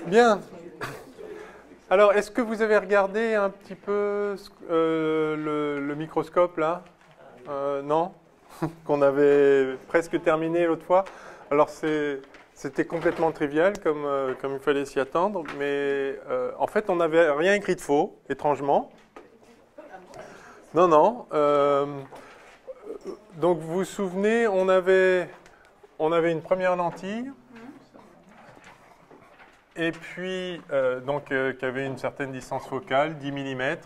Bien. Alors, est-ce que vous avez regardé un petit peu le microscope là? Non? Qu'on avait presque terminé l'autre fois. Alors, c'était complètement trivial, comme il fallait s'y attendre, mais en fait, on n'avait rien écrit de faux, étrangement. Non, non. Donc, vous vous souvenez, on avait une première lentille. Et puis, qui avait une certaine distance focale, 10 mm.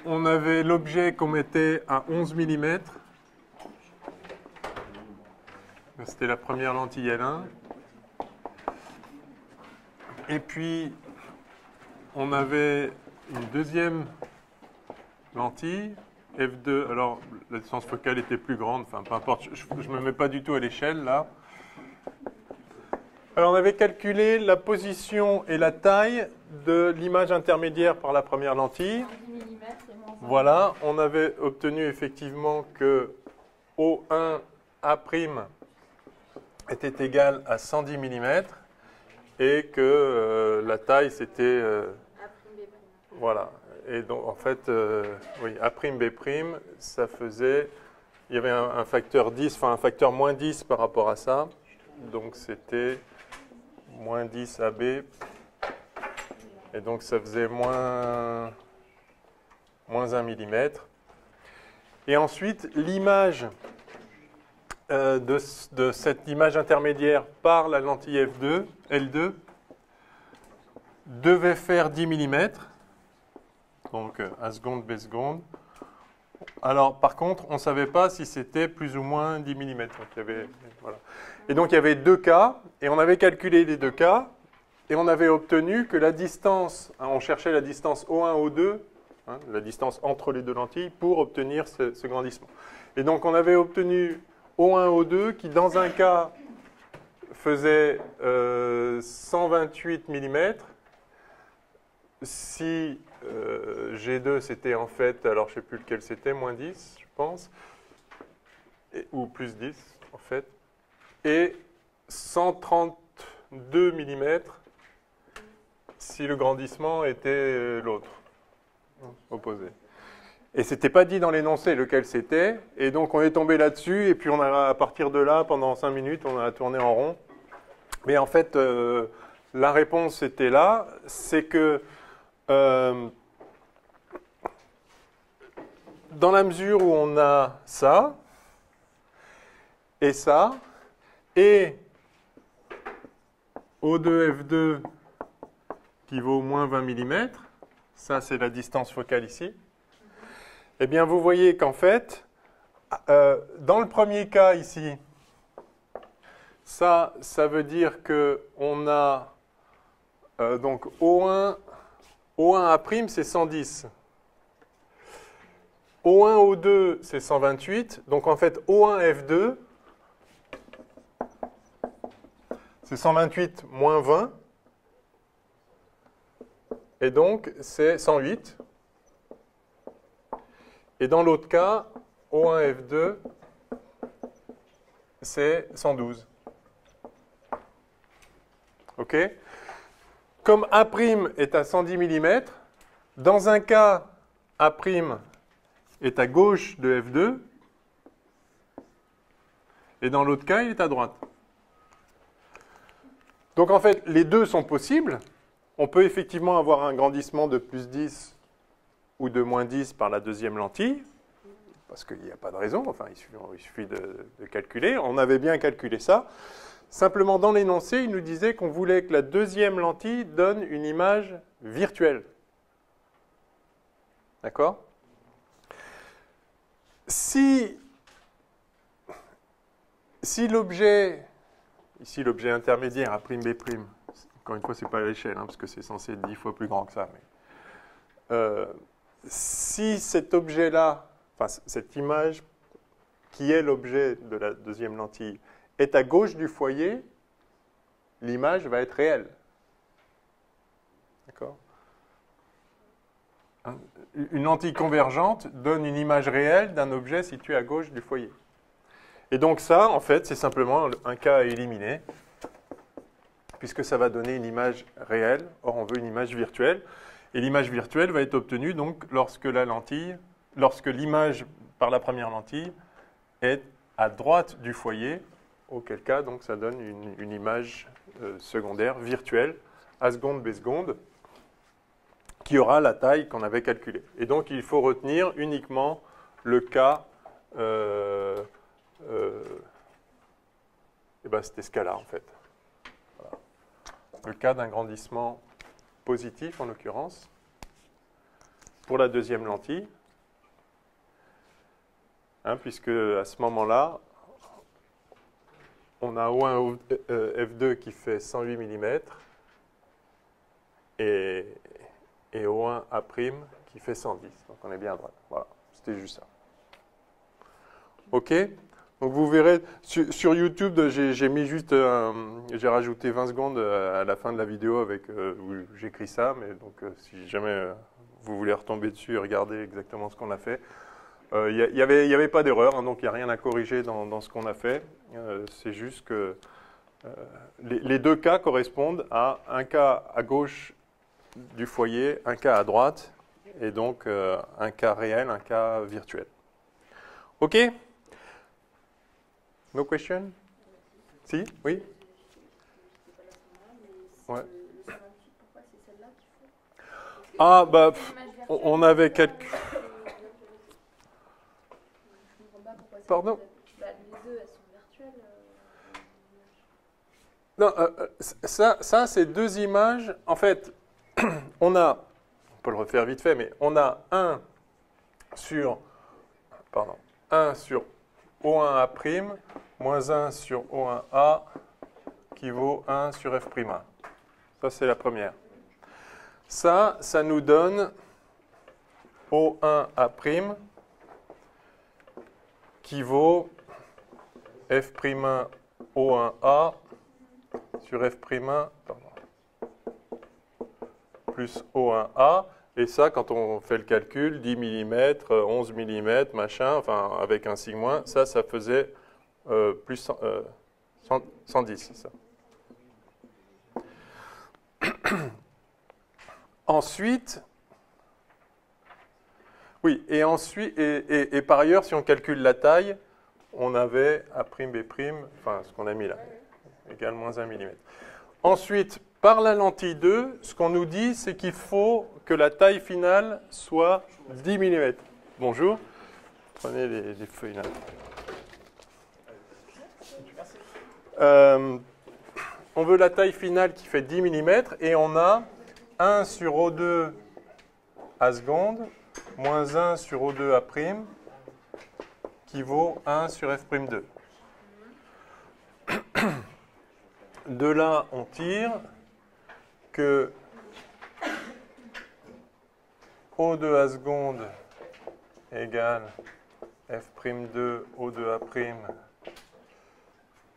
On avait l'objet qu'on mettait à 11 mm. C'était la première lentille L1. Et puis, on avait une deuxième lentille, f2. Alors, la distance focale était plus grande, enfin, peu importe, je ne me mets pas du tout à l'échelle, là. Alors, on avait calculé la position et la taille de l'image intermédiaire par la première lentille. Voilà, on avait obtenu effectivement que O1 A' était égal à 110 mm et que la taille c'était... voilà, et donc en fait, oui, A'B', ça faisait... Il y avait un facteur 10, enfin un facteur moins 10 par rapport à ça. Donc c'était... moins 10 AB, et donc ça faisait moins 1 mm. Et ensuite, l'image de cette image intermédiaire par la lentille F2, L2, devait faire 10 mm, donc A seconde, B seconde. Alors, par contre, on ne savait pas si c'était plus ou moins 10 mm. Donc, voilà. Et donc, il y avait deux cas, et on avait calculé les deux cas, et on avait obtenu que la distance, on cherchait la distance O1, O2, la distance entre les deux lentilles, pour obtenir ce grandissement. Et donc, on avait obtenu O1, O2, qui dans un cas faisait 128 mm, si G2 c'était en fait, alors je ne sais plus lequel c'était, moins 10 je pense, ou plus 10 en fait, et 132 mm si le grandissement était l'autre, opposé. Et ce n'était pas dit dans l'énoncé lequel c'était, et donc on est tombé là-dessus, et puis on a, à partir de là, pendant 5 minutes, on a tourné en rond. Mais en fait, la réponse était là, c'est que dans la mesure où on a ça, et ça, et O2, F2 qui vaut moins 20 mm, ça c'est la distance focale ici, eh bien vous voyez qu'en fait, dans le premier cas ici, ça veut dire qu'on a donc O1 A' c'est 110. O1 O2 c'est 128. Donc en fait O1 F2 c'est 128 moins 20. Et donc c'est 108. Et dans l'autre cas, O1 F2 c'est 112. OK ? Comme A' est à 110 mm, dans un cas, A' est à gauche de F2, et dans l'autre cas, il est à droite. Donc en fait, les deux sont possibles. On peut effectivement avoir un grandissement de plus 10 ou de moins 10 par la deuxième lentille, parce qu'il n'y a pas de raison, enfin il suffit de calculer. On avait bien calculé ça. Simplement, dans l'énoncé, il nous disait qu'on voulait que la deuxième lentille donne une image virtuelle. D'accord ? Si l'objet, ici l'objet intermédiaire A'B', encore une fois, ce n'est pas à l'échelle, parce que c'est censé être 10 fois plus grand que ça, mais si cet objet-là, enfin cette image qui est l'objet de la deuxième lentille, est à gauche du foyer, l'image va être réelle. D'accord ? Une lentille convergente donne une image réelle d'un objet situé à gauche du foyer. Et donc ça, en fait, c'est simplement un cas à éliminer. puisque ça va donner une image réelle. Or, on veut une image virtuelle. Et l'image virtuelle va être obtenue donc lorsque l'image par la première lentille est à droite du foyer, auquel cas donc ça donne une image secondaire virtuelle à seconde b seconde qui aura la taille qu'on avait calculée. Et donc il faut retenir uniquement le cas, c'était ce cas-là en fait. Voilà. Le cas d'un grandissement positif en l'occurrence pour la deuxième lentille. Puisque à ce moment-là, on a O1 f2 qui fait 108 mm et O1 A' qui fait 110. Donc on est bien à droite. Voilà, c'était juste ça. OK? Donc vous verrez, sur YouTube, j'ai mis juste, j'ai rajouté 20 secondes à la fin de la vidéo où j'écris ça, mais donc si jamais vous voulez retomber dessus et regarder exactement ce qu'on a fait, il n'y avait pas d'erreur, donc il n'y a rien à corriger dans ce qu'on a fait. C'est juste que les deux cas correspondent à un cas à gauche du foyer, un cas à droite, et donc un cas réel, un cas virtuel. OK? No question? Si? Oui? Ouais. Ah, on avait quelques... Pardon? Les deux, elles sont virtuelles. Non, ça c'est deux images. En fait, on peut le refaire vite fait, mais on a 1 sur O1A' moins 1 sur O1A qui vaut 1 sur F'1. Ça, c'est la première. Ça nous donne O1A' qui vaut F'1 O1A sur F'1 plus O1A. Et ça, quand on fait le calcul, 10 mm, 11 mm, machin, enfin, avec un sigma, ça faisait plus 110, c'est ça. Ensuite, oui, et par ailleurs, si on calcule la taille, on avait A', B', enfin, ce qu'on a mis là, égale moins 1 mm. Ensuite, par la lentille 2, ce qu'on nous dit, c'est qu'il faut que la taille finale soit 10 mm. Bonjour. Prenez les feuilles là. On veut la taille finale qui fait 10 mm et on a 1 sur O2 à seconde moins 1 sur O2A' qui vaut 1 sur F'2. De là, on tire que O2 à seconde égale F'2 O2A'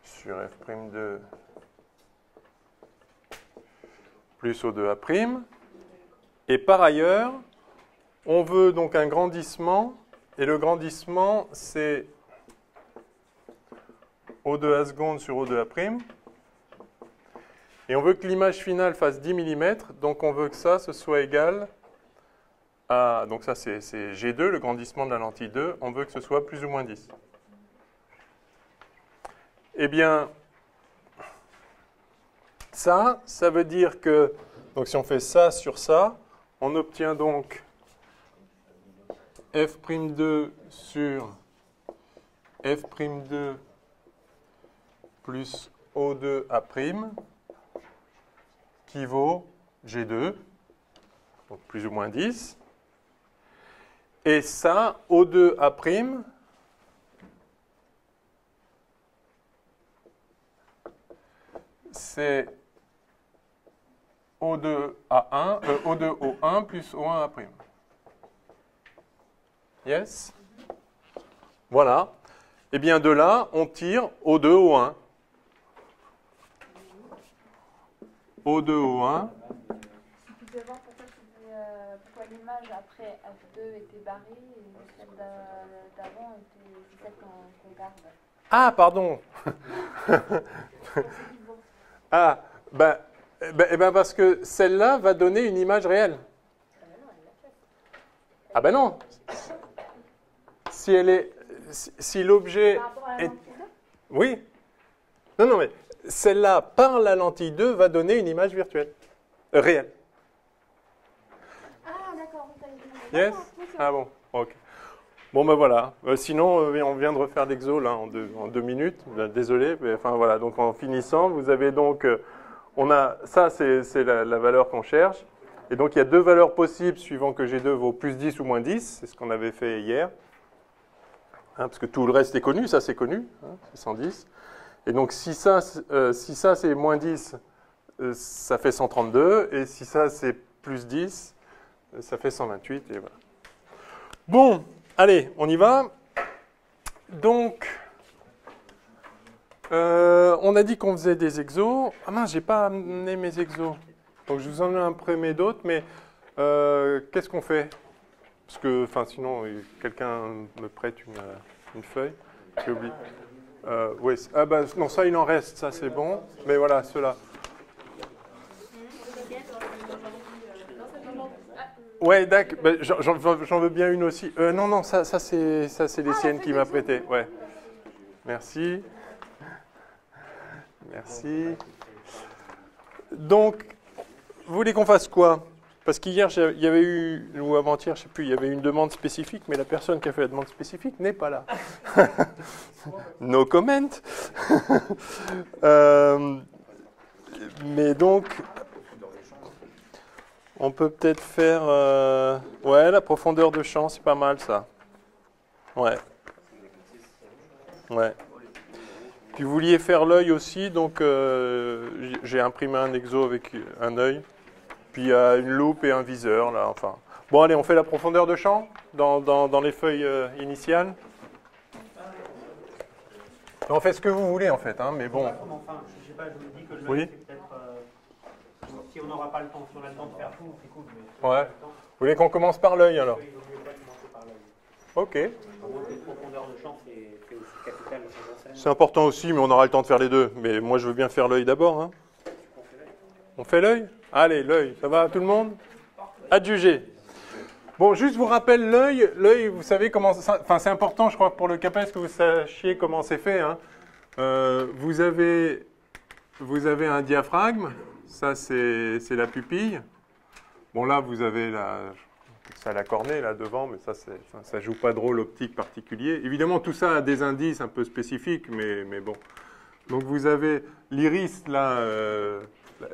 sur F'2 plus O2A'. Et par ailleurs, on veut donc un grandissement, et le grandissement, c'est O2 à seconde sur O2A'. Et on veut que l'image finale fasse 10 mm, donc on veut que ça, ce soit égal à... Donc ça, c'est G2, le grandissement de la lentille 2. On veut que ce soit plus ou moins 10. Eh bien, ça veut dire que... Donc si on fait ça sur ça, on obtient donc F'2 sur F'2 plus O2A' qui vaut G2, donc plus ou moins 10. Et ça, O2A', c'est O2A1, O2O1 plus O1A'. Yes? Voilà. Et bien de là, on tire O2O1. O2O1. Tu peux voir pourquoi l'image après F2 était barrée et celle d'avant était celle qu'on garde. Ah, pardon. Ah, ben, Eh ben parce que celle-là va donner une image réelle. Ah ben non. Si elle est, si l'objet Par rapport à la est, lentille 2? oui. Non, non, mais celle-là par la lentille 2 va donner une image virtuelle, réelle. Ah, d'accord. Oui, t'as dit. Yes. D'accord, oui, c'est Ah bon. Ok. Bon ben voilà. Sinon, on vient de refaire l'exo là en 2 minutes. Désolé, mais enfin voilà. Donc en finissant, vous avez donc, on a ça, c'est la valeur qu'on cherche. Et donc il y a deux valeurs possibles suivant que G2 vaut plus 10 ou moins 10. C'est ce qu'on avait fait hier. Hein, parce que tout le reste est connu, ça c'est connu, hein, c'est 110. Et donc si ça c'est moins 10, ça fait 132. Et si ça c'est plus 10, ça fait 128. Et voilà. Bon. Allez, on y va. Donc, on a dit qu'on faisait des exos. Ah mince, j'ai pas amené mes exos. Donc, je vous en ai imprimé d'autres, mais qu'est-ce qu'on fait? Parce que, enfin, sinon, quelqu'un me prête une feuille. J'ai oublié. Oui, ah bah, non, ça, il en reste, ça, c'est bon. Mais voilà, ceux-là. Ouais, d'accord. Ben, j'en veux bien une aussi. Non, non, ça c'est les siennes qui m'a prêté. Ouais. Merci. Merci. Donc, vous voulez qu'on fasse quoi? Parce qu'hier, il y avait eu, ou avant-hier, je ne sais plus, il y avait une demande spécifique, mais la personne qui a fait la demande spécifique n'est pas là. No comment. Mais donc, on peut peut-être faire... ouais, la profondeur de champ, c'est pas mal ça. Ouais. Ouais. Puis vous vouliez faire l'œil aussi, donc j'ai imprimé un exo avec un œil. Puis il y a une loupe et un viseur, là, enfin. Bon, allez, on fait la profondeur de champ dans les feuilles initiales. On fait ce que vous voulez, en fait, hein, mais bon. Enfin, je sais pas, je me dis que le Oui. c'est peut-être... si on n'aura pas le temps, si on a le temps de faire tout, c'est cool. Mais Ouais. Vous voulez qu'on commence par l'œil, alors? il vaut mieux pas commencer par l'œil. Ok. Au moins, cette profondeur de champ, c'est aussi capital dans cette enseigne. C'est important aussi, mais on aura le temps de faire les deux. Mais moi, je veux bien faire l'œil d'abord. Hein. On fait l'œil? Allez, l'œil. Ça va tout le monde? Adjugé. Bon, juste vous rappelle l'œil. L'œil, vous savez comment... Enfin, c'est important, je crois, pour le CAPES que vous sachiez comment c'est fait. Hein. Vous avez un diaphragme. Ça, c'est la pupille. Bon, là, vous avez la cornée, là, devant, mais ça ne joue pas de rôle optique particulier. Évidemment, tout ça a des indices un peu spécifiques, mais bon. Donc, vous avez l'iris, là,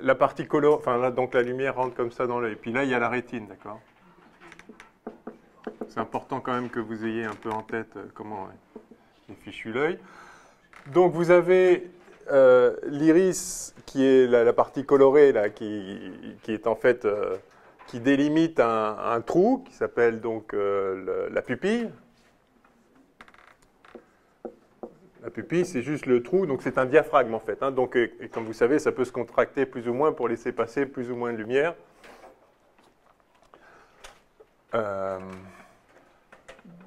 la partie colorée, enfin, là, donc la lumière rentre comme ça dans l'œil. Puis là, il y a la rétine, d'accord? C'est important quand même que vous ayez un peu en tête comment est fichu l'œil. Donc, vous avez l'iris, qui est la partie colorée, là, qui est en fait... qui délimite un trou qui s'appelle donc la pupille. La pupille, c'est juste le trou, donc c'est un diaphragme en fait. Hein. Donc, et comme vous savez, ça peut se contracter plus ou moins pour laisser passer plus ou moins de lumière.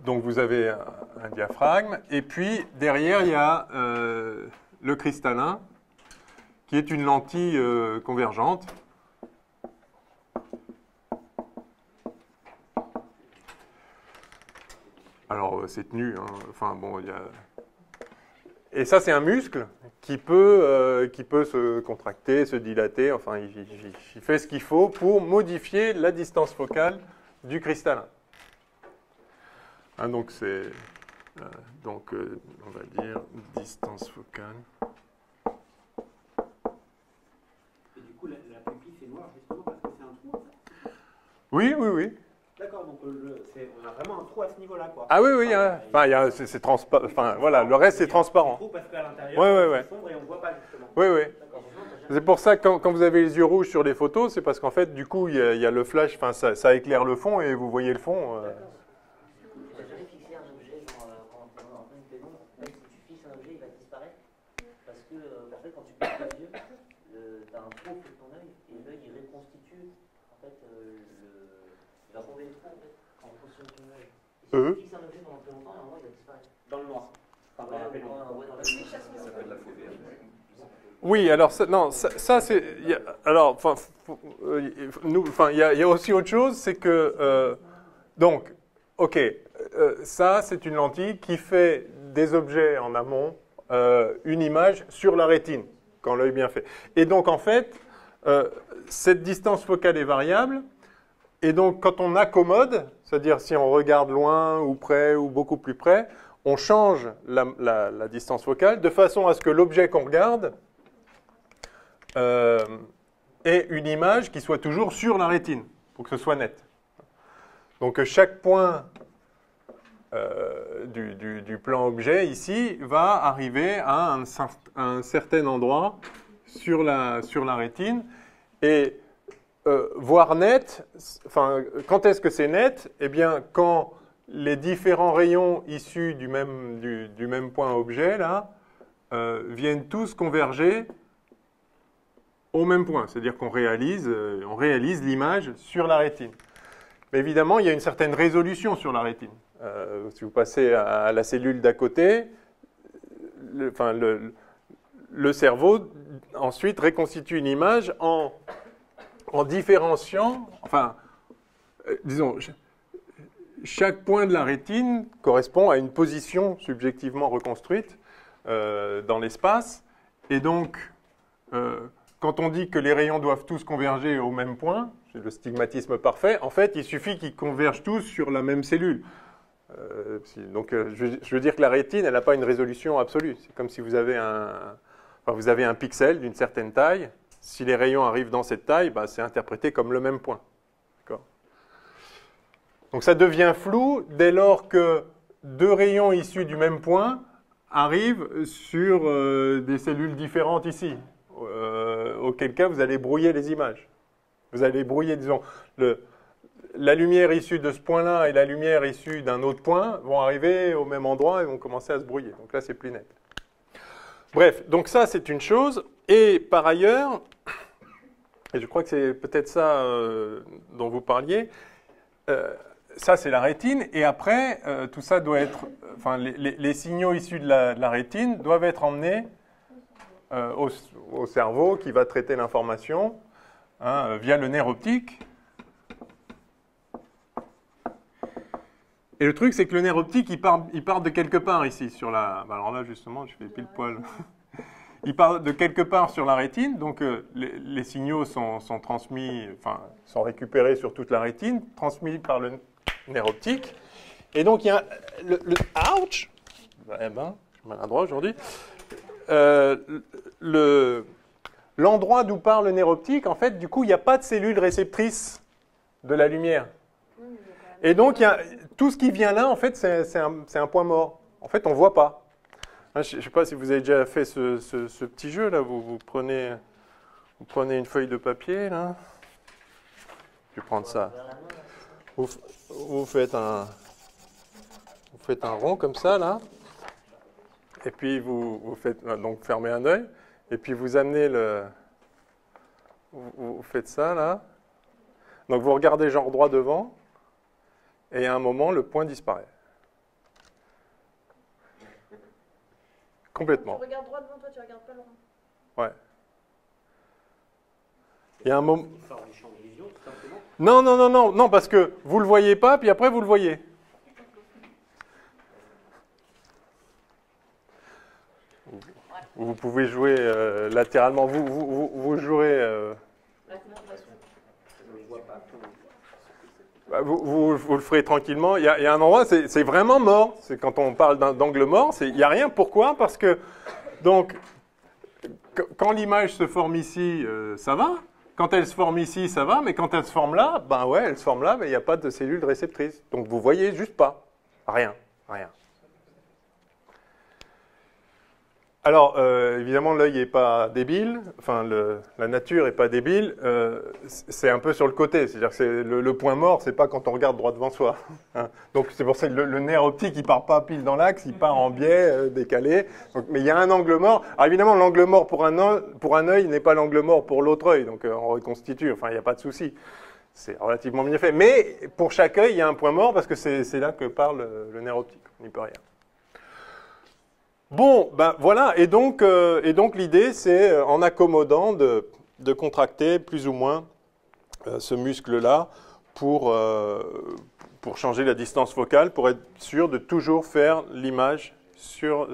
Donc vous avez un diaphragme, et puis derrière il y a le cristallin, qui est une lentille convergente. Alors, c'est tenu, hein. Enfin bon, il y a... Et ça, c'est un muscle qui peut se contracter, se dilater, enfin, il fait ce qu'il faut pour modifier la distance focale du cristallin. Hein, donc, c'est... on va dire distance focale. Et du coup, la pupille, c'est noir justement parce que c'est un trou, en fait. Oui, oui, oui. D'accord, donc on a vraiment un trou à ce niveau-là, quoi. Ah oui, oui, hein. Enfin, c'est transparent. Enfin, voilà, le reste, c'est transparent. Un trou parce qu'à l'intérieur, Ouais. c'est sombre et on ne voit pas, justement. Oui, oui. D'accord. C'est pour ça que quand vous avez les yeux rouges sur les photos, c'est parce qu'en fait, du coup, il y a le flash, enfin, ça éclaire le fond et vous voyez le fond. Tu n'as jamais fixé un objet, genre quand tu es en pleine pénombre, même si tu fixes un objet, il va disparaître. Parce que, en fait, quand tu baisses les yeux, tu as un trou au fond de ton œil, et l'œil, il reconstitue, en fait, il va combler le trou, en fait, en fonction de ton œil. Et si tu fixes un objet pendant très longtemps, normalement, il va disparaître. Dans le noir. Enfin, dans la pénombre. Ouais, dans la Ça s'appelle la phobie. Oui, alors non, ça c'est. Alors, enfin, il y a aussi autre chose, c'est que donc, ok, ça c'est une lentille qui fait des objets en amont, une image sur la rétine quand l'œil est bien fait. Et donc en fait, cette distance focale est variable. Et donc quand on accommode, c'est-à-dire si on regarde loin ou près ou beaucoup plus près, on change la distance focale de façon à ce que l'objet qu'on regarde ait une image qui soit toujours sur la rétine, pour que ce soit net. Donc chaque point du plan objet ici va arriver à un certain endroit sur la rétine. Et voir net, enfin, quand est-ce que c'est net? Eh bien, quand les différents rayons issus du même point objet, là, viennent tous converger au même point. C'est-à-dire qu'on réalise l'image sur la rétine. Mais évidemment, il y a une certaine résolution sur la rétine. Si vous passez à la cellule d'à côté, le cerveau ensuite reconstitue une image en différenciant, enfin, disons, chaque point de la rétine correspond à une position subjectivement reconstruite dans l'espace. Et donc, quand on dit que les rayons doivent tous converger au même point, c'est le stigmatisme parfait, en fait, il suffit qu'ils convergent tous sur la même cellule. Donc, je veux dire que la rétine, elle n'a pas une résolution absolue. C'est comme si vous avez un pixel d'une certaine taille. Si les rayons arrivent dans cette taille, bah, c'est interprété comme le même point. Donc ça devient flou dès lors que deux rayons issus du même point arrivent sur des cellules différentes ici. Auquel cas, vous allez brouiller les images. Vous allez brouiller, disons, la lumière issue de ce point-là et la lumière issue d'un autre point vont arriver au même endroit et vont commencer à se brouiller. Donc là, c'est plus net. Bref, donc ça, c'est une chose. Et par ailleurs, et je crois que c'est peut-être ça dont vous parliez, ça, c'est la rétine. Et après, tout ça doit être... Enfin, les signaux issus de la rétine doivent être emmenés au cerveau qui va traiter l'information via le nerf optique. Et le truc, c'est que le nerf optique, il part de quelque part ici, sur la... Alors là, justement, je fais pile poil. Il part de quelque part sur la rétine, donc les signaux sont transmis, enfin, sont récupérés sur toute la rétine, transmis par le nerf optique. Et donc, il y a ouch! Eh ben, je suis maladroit aujourd'hui. L'endroit d'où part le nerf optique, en fait, du coup, il n'y a pas de cellule réceptrice de la lumière. Et donc, tout ce qui vient là, en fait, c'est un point mort. En fait, on ne voit pas. Je ne sais pas si vous avez déjà fait ce petit jeu, là. Vous prenez une feuille de papier, là. Je vais prendre ça. Vous faites un rond comme ça, là. Et puis, vous faites... Donc, fermez un œil. Et puis, vous amenez vous faites ça, là. Donc, vous regardez genre droit devant. Et à un moment, le point disparaît. Complètement. Tu regardes droit devant toi, tu regardes pas le rond. Ouais. Il y a un moment... Non, parce que vous ne le voyez pas, puis après vous le voyez. Vous pouvez jouer latéralement. Vous jouerez... Vous le ferez tranquillement. Il y a un endroit, c'est vraiment mort. C'est quand on parle d'angle mort, il n'y a rien. Pourquoi? Parce que, donc, quand l'image se forme ici, ça va. Quand elle se forme ici, ça va. Mais quand elle se forme là, ben ouais, elle se forme là, mais il n'y a pas de cellule réceptrice. Donc, vous voyez juste pas. Rien. Alors, évidemment, l'œil n'est pas débile, enfin, la nature n'est pas débile, c'est un peu sur le côté, c'est-à-dire que le point mort, c'est pas quand on regarde droit devant soi. Hein. Donc, c'est pour ça que le nerf optique, il part pas pile dans l'axe, il part en biais, décalé. Donc, mais il y a un angle mort. Alors, évidemment, l'angle mort pour un œil n'est pas l'angle mort pour l'autre œil, donc on reconstitue, enfin, il n'y a pas de souci. C'est relativement bien fait. Mais pour chaque œil, il y a un point mort parce que c'est là que parle le nerf optique, on n'y peut rien. Bon, ben voilà, et donc l'idée, c'est, en accommodant, de contracter plus ou moins ce muscle-là pour changer la distance focale, pour être sûr de toujours faire l'image sur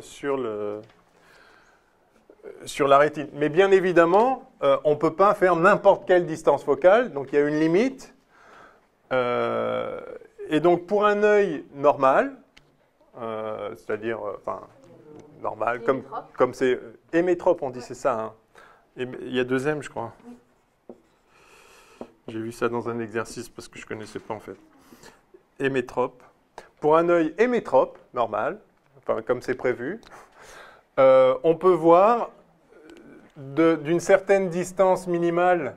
la rétine. Mais bien évidemment, on ne peut pas faire n'importe quelle distance focale, donc il y a une limite. Et donc pour un œil normal, c'est-à-dire, normal, comme c'est hémétrope, on dit, c'est ça. Hein. Il y a 2 M, je crois. J'ai vu ça dans un exercice parce que je ne connaissais pas en fait. Hémétrope. Pour un œil hémétrope, normal, comme c'est prévu, on peut voir d'une certaine distance minimale,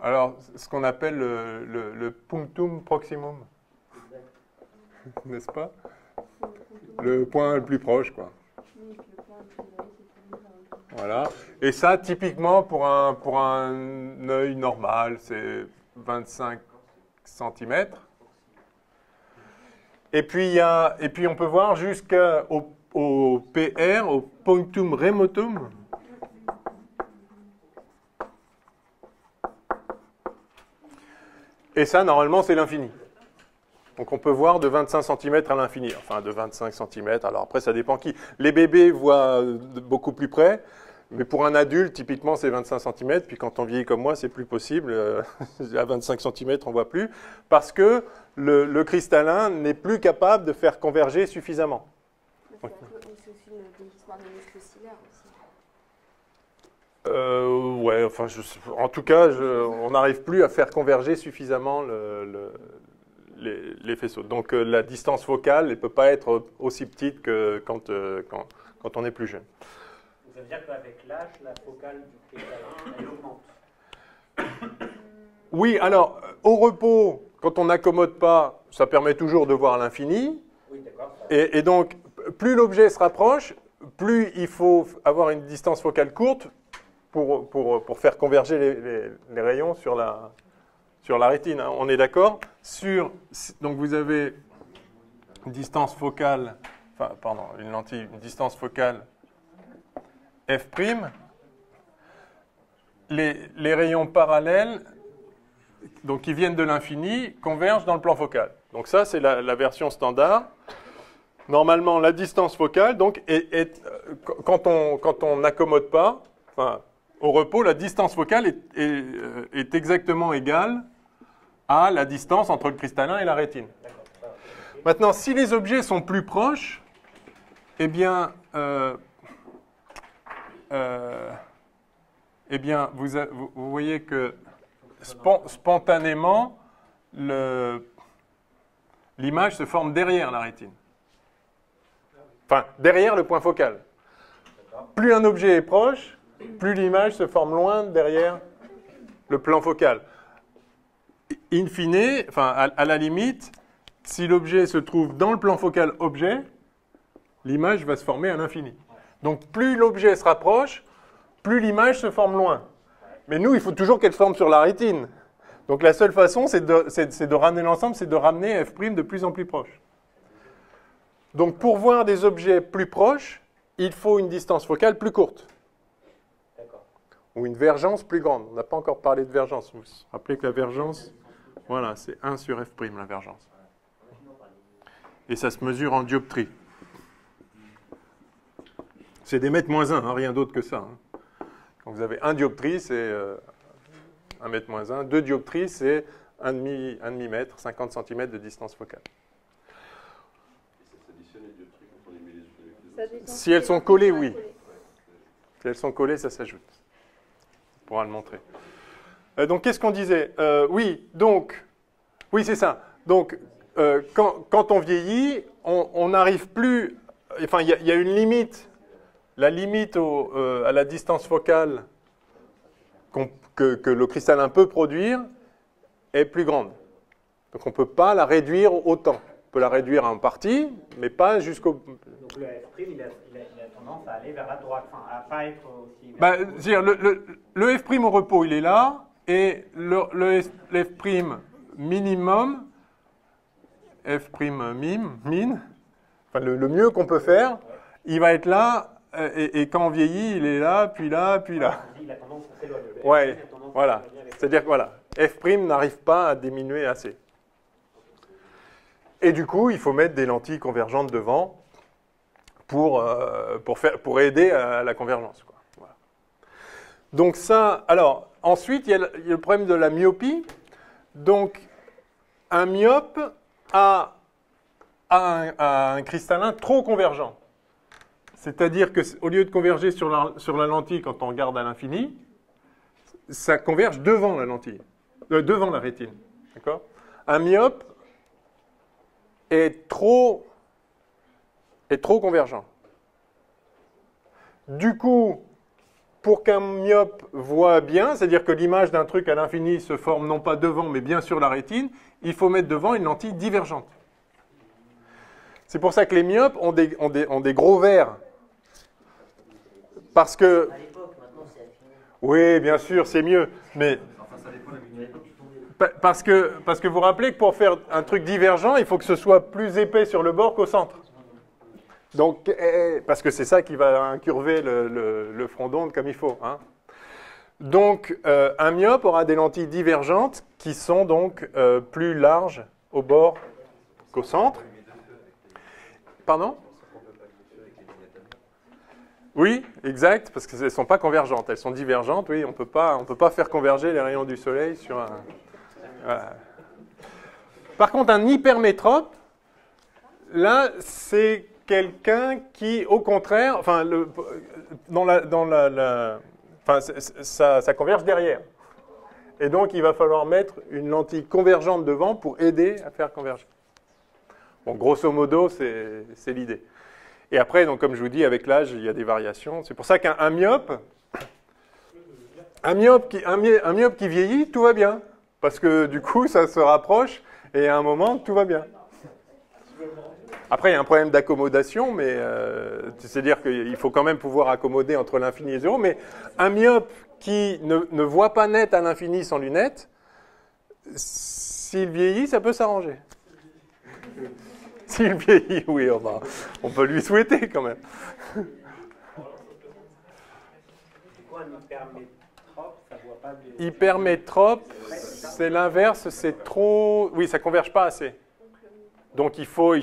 alors ce qu'on appelle le punctum proximum, n'est-ce pas? Le point le plus proche, quoi. Voilà. Et ça, typiquement, pour un œil normal, c'est 25 cm. Et puis on peut voir jusqu'au PR, au punctum remotum. Et ça, normalement, c'est l'infini. Donc on peut voir de 25 cm à l'infini, enfin de 25 cm, alors après ça dépend qui. Les bébés voient beaucoup plus près, mais pour un adulte, typiquement c'est 25 cm, puis quand on vieillit comme moi, c'est plus possible, à 25 cm on ne voit plus, parce que le cristallin n'est plus capable de faire converger suffisamment. C'est aussi le vieillissement des muscles cilaires aussi. Ouais, enfin, en tout cas, on n'arrive plus à faire converger suffisamment les faisceaux. Donc la distance focale ne peut pas être aussi petite que quand on est plus jeune. Ça veut dire qu'avec l'âge, la focale du cristallin, elle augmente. Oui, alors, au repos, quand on n'accommode pas, ça permet toujours de voir l'infini. Oui, d'accord. Et donc, plus l'objet se rapproche, plus il faut avoir une distance focale courte pour faire converger les rayons sur la rétine. Hein. On est d'accord? Donc, vous avez une distance focale, une lentille, une distance focale f'. Les rayons parallèles, donc qui viennent de l'infini, convergent dans le plan focal. Donc ça, c'est la version standard. Normalement, la distance focale, donc, quand on n'accommode pas, au repos, la distance focale est exactement égale à la distance entre le cristallin et la rétine. Maintenant, si les objets sont plus proches, eh bien vous voyez que spontanément, l'image se forme derrière la rétine. Enfin, derrière le point focal. Plus un objet est proche, plus l'image se forme loin derrière le plan focal. In fine, à la limite, si l'objet se trouve dans le plan focal objet, l'image va se former à l'infini. Donc plus l'objet se rapproche, plus l'image se forme loin. Mais nous, il faut toujours qu'elle se forme sur la rétine. Donc la seule façon, c'est de ramener l'ensemble, c'est de ramener f' de plus en plus proche. Donc pour voir des objets plus proches, il faut une distance focale plus courte. Ou une vergence plus grande. On n'a pas encore parlé de vergence. Vous vous rappelez que la vergence, voilà, c'est 1 sur f', la vergence. Et ça se mesure en dioptrie. C'est des mètres moins 1, hein, rien d'autre que ça. Hein. Quand vous avez 1 dioptrie, c'est 1 mètre moins 1. 2 dioptries, c'est 1,5 mètre, 50 cm de distance focale. Si elles sont collées, oui. Si elles sont collées, ça s'ajoute. On pourra le montrer. Donc, qu'est-ce qu'on disait? Oui, c'est ça. Donc, quand on vieillit, on n'arrive plus... Enfin, il y a une limite. La limite à la distance focale que le cristallin peut produire est plus grande. Donc, on ne peut pas la réduire autant. On peut la réduire en partie, mais pas jusqu'au... Donc, le f', il a tendance à aller vers la droite, enfin, à ne pas être aussi... Le f' au repos, il est là, et le f' minimum, f' min, enfin, le mieux qu'on peut faire, il va être là, et quand on vieillit, il est là, puis là, puis là. Il a tendance à s'éloigner. Ouais, voilà. C'est-à-dire que voilà, f' n'arrive pas à diminuer assez. Et du coup, il faut mettre des lentilles convergentes devant pour aider à la convergence, quoi. Voilà. Donc ça, alors, ensuite, il y a le problème de la myopie. Donc, un myope a un cristallin trop convergent. C'est-à-dire qu'au lieu de converger sur la lentille quand on regarde à l'infini, ça converge devant la lentille, devant la rétine. D'accord ? Un myope est trop convergent. Du coup, pour qu'un myope voit bien, c'est-à-dire que l'image d'un truc à l'infini se forme non pas devant, mais bien sur la rétine, il faut mettre devant une lentille divergente. C'est pour ça que les myopes ont des gros verres. Parce que... À l'époque, maintenant c'est affiné. Oui, bien sûr, c'est mieux. Mais... Parce que vous vous rappelez que pour faire un truc divergent, il faut que ce soit plus épais sur le bord qu'au centre. Donc, parce que c'est ça qui va incurver le front d'onde comme il faut. Hein. Donc, un myope aura des lentilles divergentes qui sont donc plus larges au bord qu'au centre. Pardon ? Oui, exact, parce qu'elles ne sont pas convergentes. Elles sont divergentes, oui, on peut pas faire converger les rayons du soleil sur un... Voilà. Par contre, un hypermétrope, là, c'est quelqu'un qui, au contraire, enfin, ça converge derrière. Et donc, il va falloir mettre une lentille convergente devant pour aider à faire converger. Bon, grosso modo, c'est l'idée. Et après, donc, comme je vous dis, avec l'âge, il y a des variations. C'est pour ça qu'un myope qui vieillit, tout va bien. Parce que du coup, ça se rapproche et à un moment, tout va bien. Après, il y a un problème d'accommodation, mais c'est-à-dire qu'il faut quand même pouvoir accommoder entre l'infini et zéro. Mais un myope qui ne voit pas net à l'infini sans lunettes, s'il vieillit, ça peut s'arranger. S'il vieillit, oui, on peut lui souhaiter quand même. C'est quoi un hypermétrope? Ça voit pas des... Hypermétrope, c'est l'inverse, c'est trop... Oui, ça ne converge pas assez. Donc il faut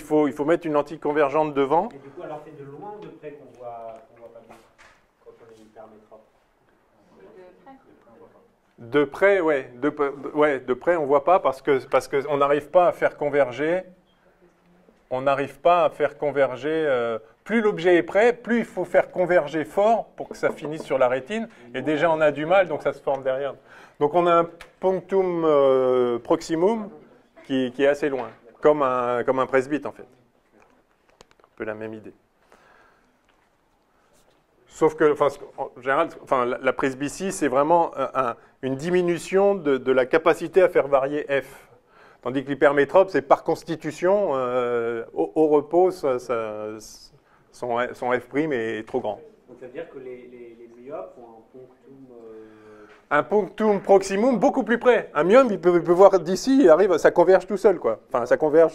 mettre une lentille convergente devant. Et du coup, alors c'est de loin ou de près qu'on voit pas bien quand on est hypermétrope? De près, ouais. De près, on ne voit pas parce qu'on n'arrive pas à faire converger. On n'arrive pas à faire converger. Plus l'objet est près, plus il faut faire converger fort pour que ça finisse sur la rétine. Et déjà, on a du mal, donc ça se forme derrière. Donc on a un punctum proximum qui est assez loin, comme un presbyte en fait. Un peu la même idée. Sauf que, en général, la presbytie, c'est vraiment une diminution de la capacité à faire varier f. Tandis que l'hypermétrope, c'est par constitution, au repos, son f' est trop grand. Donc ça veut dire que les myopes ont un punctum proximum beaucoup plus près. Un myope, il peut voir d'ici, il arrive, ça converge tout seul, quoi. Enfin, ça converge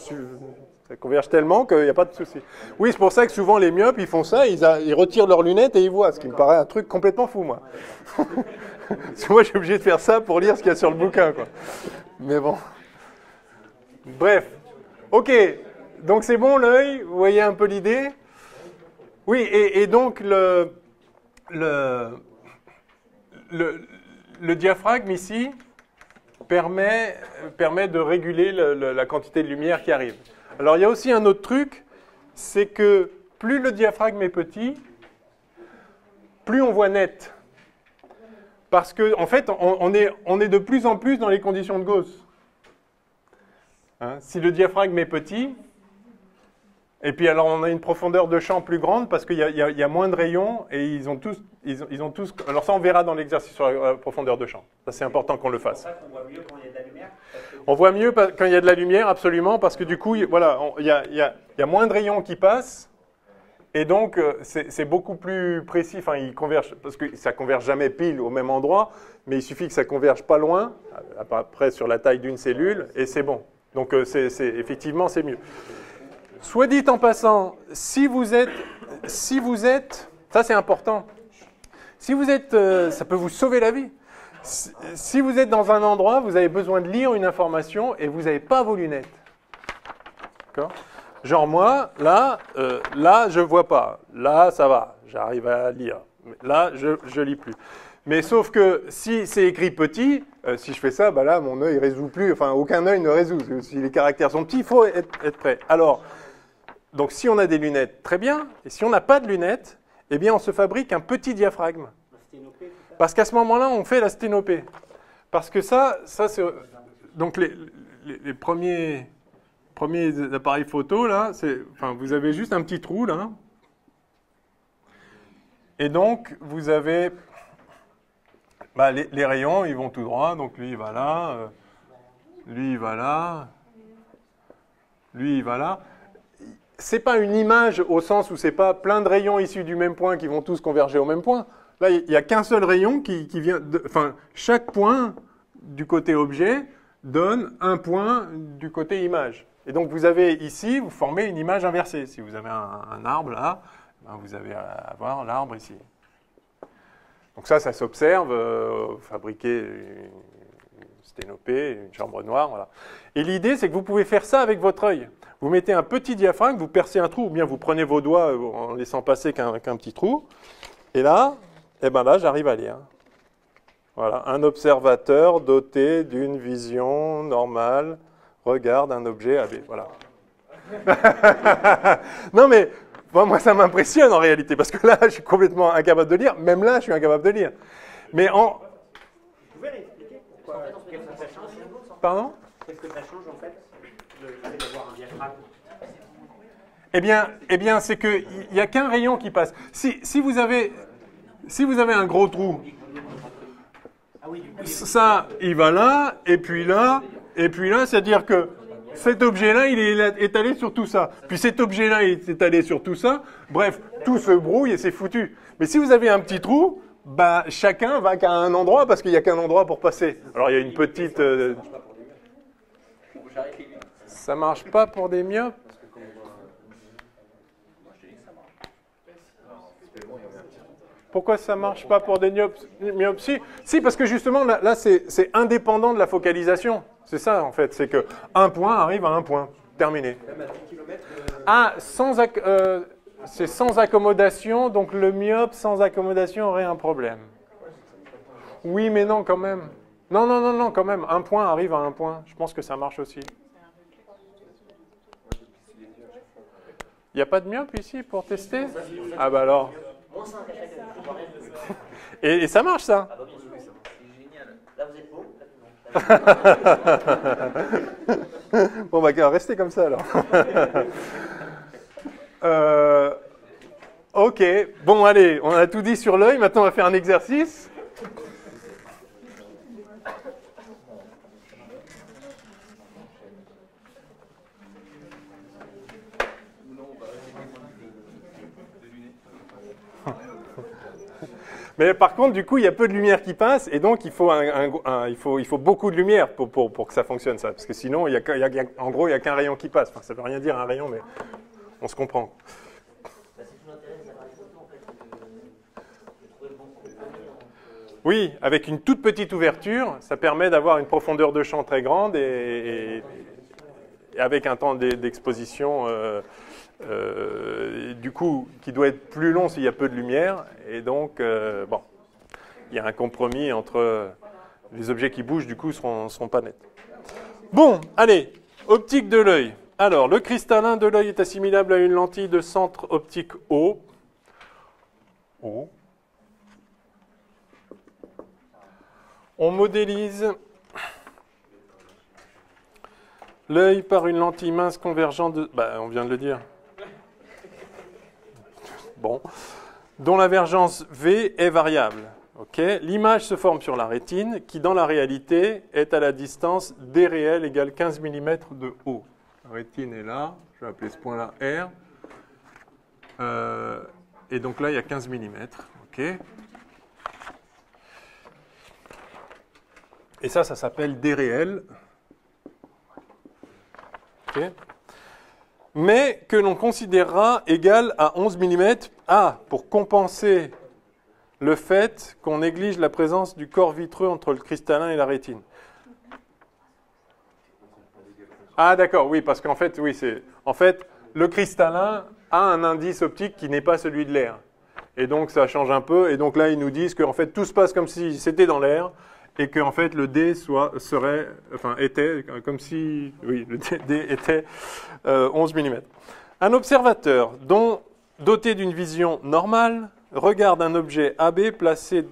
tellement qu'il n'y a pas de souci. Oui, c'est pour ça que souvent les myopes, ils font ça, ils retirent leurs lunettes et ils voient, ce qui me paraît un truc complètement fou, moi. Parce que moi, je suis obligé de faire ça pour lire ce qu'il y a sur le bouquin, quoi. Mais bon. Bref. Ok. Donc c'est bon l'œil, vous voyez un peu l'idée? Oui, et donc le diaphragme ici permet de réguler la quantité de lumière qui arrive. Alors il y a aussi un autre truc, c'est que plus le diaphragme est petit, plus on voit net. Parce que en fait, on est de plus en plus dans les conditions de Gauss. Hein, si le diaphragme est petit, et puis alors on a une profondeur de champ plus grande parce qu'il y a moins de rayons et ils ont tous. Alors ça on verra dans l'exercice sur la profondeur de champ. Ça c'est important qu'on le fasse. C'est pour ça qu'on voit mieux quand il y a de la lumière. On voit mieux quand il y a de la lumière, absolument, parce que du coup, voilà, il y a moins de rayons qui passent et donc c'est beaucoup plus précis. Enfin, ils convergent parce que ça converge jamais pile au même endroit, mais il suffit que ça converge pas loin, à peu près sur la taille d'une cellule, et c'est bon. Donc effectivement, c'est mieux. Soit dit en passant, si vous êtes si vous êtes, ça c'est important, si vous êtes, ça peut vous sauver la vie. Si vous êtes dans un endroit, vous avez besoin de lire une information et vous n'avez pas vos lunettes. D'accord ? Genre moi, là, je vois pas. Là, ça va, j'arrive à lire. Là, je lis plus. Mais sauf que si c'est écrit petit, si je fais ça, bah là, mon œil ne résout plus. Enfin, aucun œil ne résout. Si les caractères sont petits, il faut être prêt. Alors, donc si on a des lunettes, très bien. Et si on n'a pas de lunettes, eh bien, on se fabrique un petit diaphragme. Parce qu'à ce moment-là, on fait la sténopée. Parce que ça c'est... Donc, les premiers appareils photo, là, enfin, vous avez juste un petit trou, là. Et donc, vous avez... Bah, les rayons, ils vont tout droit. Donc, lui, il va là. Lui, il va là. Lui, il va là. C'est pas une image au sens où c'est pas plein de rayons issus du même point qui vont tous converger au même point. Là, il n'y a qu'un seul rayon qui vient... Enfin, chaque point du côté objet donne un point du côté image. Et donc, vous avez ici, vous formez une image inversée. Si vous avez un arbre là, ben vous allez avoir l'arbre ici. Donc ça s'observe, fabriquer une sténopée, une chambre noire, voilà. Et l'idée, c'est que vous pouvez faire ça avec votre œil. Vous mettez un petit diaphragme, vous percez un trou, ou bien vous prenez vos doigts en laissant passer qu'un petit trou. Et là, eh ben là, j'arrive à lire. Voilà, un observateur doté d'une vision normale regarde un objet AB. Voilà. Non mais, moi ça m'impressionne en réalité, parce que là, je suis complètement incapable de lire. Même là, je suis incapable de lire. Mais en... Vous pouvez réexpliquer pourquoi, qu'est-ce que ça change? Pardon? Qu'est-ce que ça change en fait d'avoir un diaphragme? Eh bien, c'est qu'il n'y a qu'un rayon qui passe. Si vous avez un gros trou, ça, il va là, et puis là, c'est-à-dire que cet objet-là, il est étalé sur tout ça. Puis cet objet-là, il est étalé sur tout ça. Bref, tout se brouille et c'est foutu. Mais si vous avez un petit trou, bah, chacun va qu'à un endroit parce qu'il n'y a qu'un endroit pour passer. Alors, il y a une petite... Ça marche pas pour des myopes? Pourquoi ça ne marche pas pour des myopes? Si, parce que justement, là c'est indépendant de la focalisation. C'est ça, en fait. C'est qu'un point arrive à un point. Terminé. Ah, c'est sans accommodation. Donc le myope sans accommodation aurait un problème. Oui, mais non, quand même. Non, quand même. Un point arrive à un point. Je pense que ça marche aussi. Il n'y a pas de myope ici pour tester? Ah bah alors... Et ça marche, ça? Ah bah bien sûr, c'est génial. Là, vous êtes beau. Bon, bah, restez comme ça, alors. Ok. Bon, allez, on a tout dit sur l'œil. Maintenant, on va faire un exercice. Mais par contre, du coup, il y a peu de lumière qui passe, et donc il faut beaucoup de lumière pour que ça fonctionne, ça. Parce que sinon, en gros, il n'y a qu'un rayon qui passe. Enfin, ça ne veut rien dire un rayon, mais on se comprend. Oui, avec une toute petite ouverture, ça permet d'avoir une profondeur de champ très grande et avec un temps d'exposition du coup qui doit être plus long s'il y a peu de lumière. Et donc, bon, il y a un compromis entre les objets qui bougent, du coup, ne seront pas nets. Bon, allez, optique de l'œil. Alors, le cristallin de l'œil est assimilable à une lentille de centre optique O. On modélise l'œil par une lentille mince convergente de... Bah, on vient de le dire. Bon. Dont la divergence V est variable. Okay. L'image se forme sur la rétine, qui dans la réalité est à la distance D réel égale 15 mm de O. La rétine est là, je vais appeler ce point-là R. Et donc là, il y a 15 mm. Okay. Et ça s'appelle D réel. Okay. mais que l'on considérera égal à 11 mm, pour compenser le fait qu'on néglige la présence du corps vitreux entre le cristallin et la rétine. Ah d'accord, oui, parce qu'en fait, oui, le cristallin a un indice optique qui n'est pas celui de l'air. Et donc ça change un peu, et donc là ils nous disent qu'en fait tout se passe comme si c'était dans l'air, et qu'en fait le D était comme si, oui, le D était 11 mm. Un observateur doté d'une vision normale regarde un objet AB placé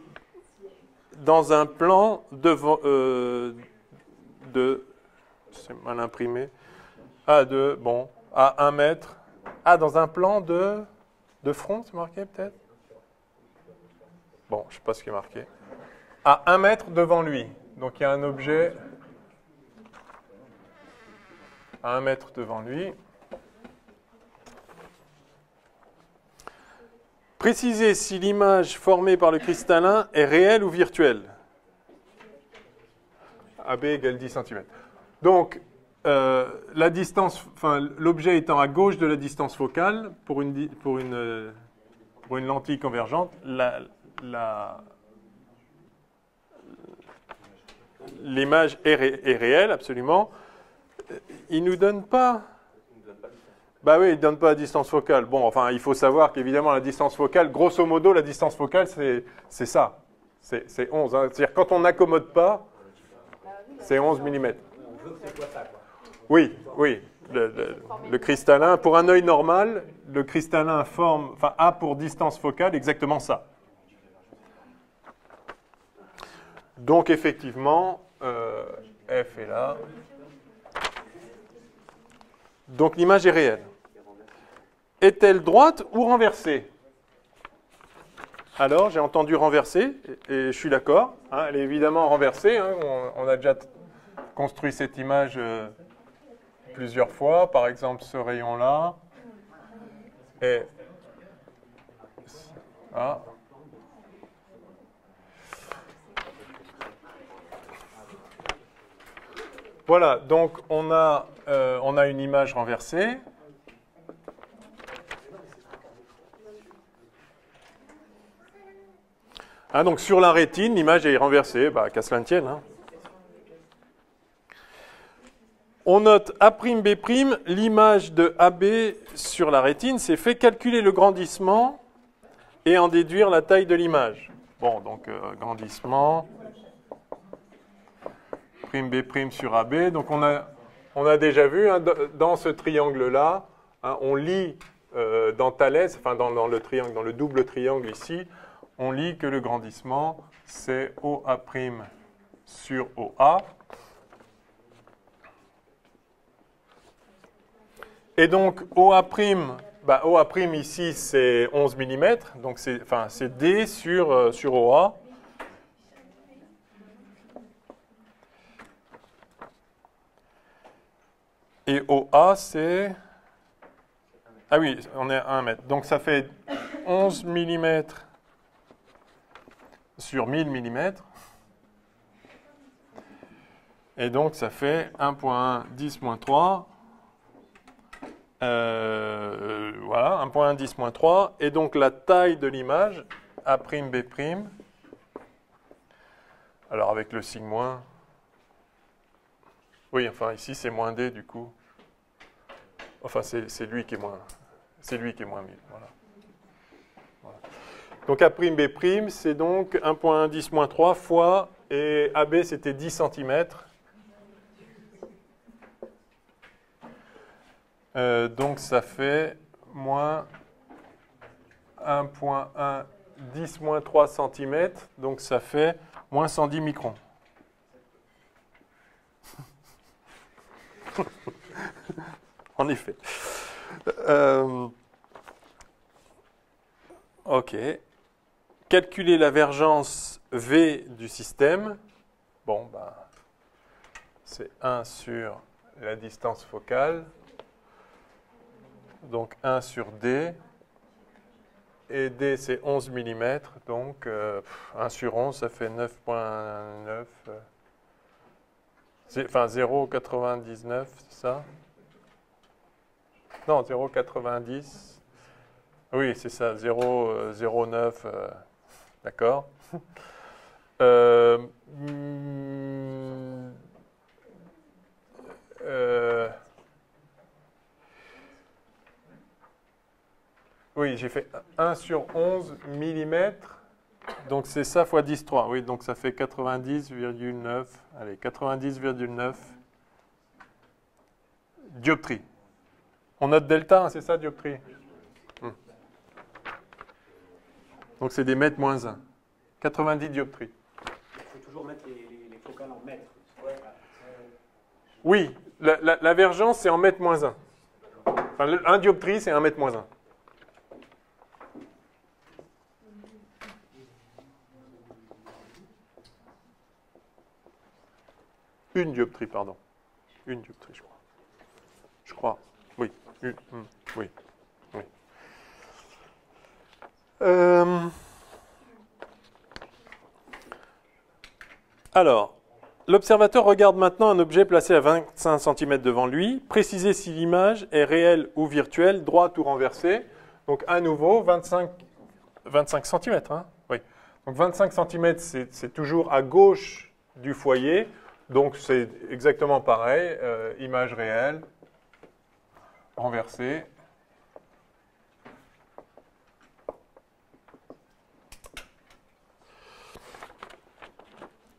dans un plan c'est mal imprimé, à 1 mètre, dans un plan de front, c'est marqué peut-être? Bon, je ne sais pas ce qui est marqué. À 1 mètre devant lui. Donc il y a un objet à 1 mètre devant lui. Précisez si l'image formée par le cristallin est réelle ou virtuelle. AB égale 10 cm. Donc, la distance, l'objet étant à gauche de la distance focale, pour une lentille convergente, l'image est réelle, absolument. Il ne nous donne pas... Bah oui, il ne donne pas la distance focale. Bon, enfin, il faut savoir qu'évidemment, la distance focale, grosso modo, la distance focale, c'est ça. C'est 11. Hein. C'est-à-dire, quand on n'accommode pas, c'est 11 mm. On veut que ce soit ça, quoi. Oui, oui. Le cristallin, pour un œil normal, le cristallin a pour distance focale exactement ça. Donc, effectivement, F est là. Donc, l'image est réelle. Est-elle droite ou renversée? Alors, j'ai entendu renversée, et je suis d'accord. Hein, elle est évidemment renversée. Hein, on a déjà construit cette image plusieurs fois. Par exemple, ce rayon-là. Et... Voilà, donc on a une image renversée. Donc sur la rétine, l'image est renversée, qu'à cela ne tienne. Hein. On note A'B', l'image de AB sur la rétine, c'est fait calculer le grandissement et en déduire la taille de l'image. Bon, donc grandissement, B' sur AB. Donc on a déjà vu, hein, dans ce triangle-là, hein, on lit dans Thalès, dans le triangle, dans le double triangle ici, on lit que le grandissement, c'est OA' sur OA. Et donc, OA', ici, c'est 11 mm, donc c'est D sur OA. Et OA, c'est... Ah oui, on est à 1 mètre. Donc, ça fait 11 mm sur 1000 mm. Et donc, ça fait 1.1 10-3. Voilà, 1.1 10-3. Et donc, la taille de l'image, A'B'. Alors, avec le signe moins. Oui, enfin, ici, c'est moins D, du coup. Enfin, c'est lui qui est moins 1000. Voilà. Voilà. Donc, A'B', c'est donc 1.1 10-3 fois, et AB, c'était 10 cm. Donc, ça fait moins 1.1 10-3 cm. Donc, ça fait moins 110 microns. En effet. OK. Calculer la vergence V du système. Bon, c'est 1 sur la distance focale. Donc 1 sur D. Et D, c'est 11 mm. Donc 1 sur 11, ça fait 9.9. Enfin, 0,99, c'est ça? Non, 0,90. Oui, c'est ça, 0,09. D'accord. Oui, j'ai fait 1 sur 11 mm. Donc c'est ça fois 10,3. Oui, donc ça fait 90,9. Allez, 90,9 dioptries. On note delta, hein, c'est ça, dioptrie. Donc c'est des mètres moins 1. 90 dioptries. Il faut toujours mettre les focales en mètres. Ouais. Oui, la vergence, c'est en mètres moins 1. Enfin, 1 dioptrie, c'est 1 mètre moins 1. Une dioptrie, pardon. Une dioptrie, je crois. Je crois. Oui. Oui. Oui. Alors, l'observateur regarde maintenant un objet placé à 25 cm devant lui. Précisez si l'image est réelle ou virtuelle, droite ou renversée. Donc, à nouveau, 25 cm. Hein, oui. Donc, 25 cm, c'est toujours à gauche du foyer. Donc, c'est exactement pareil. Image réelle, renversée.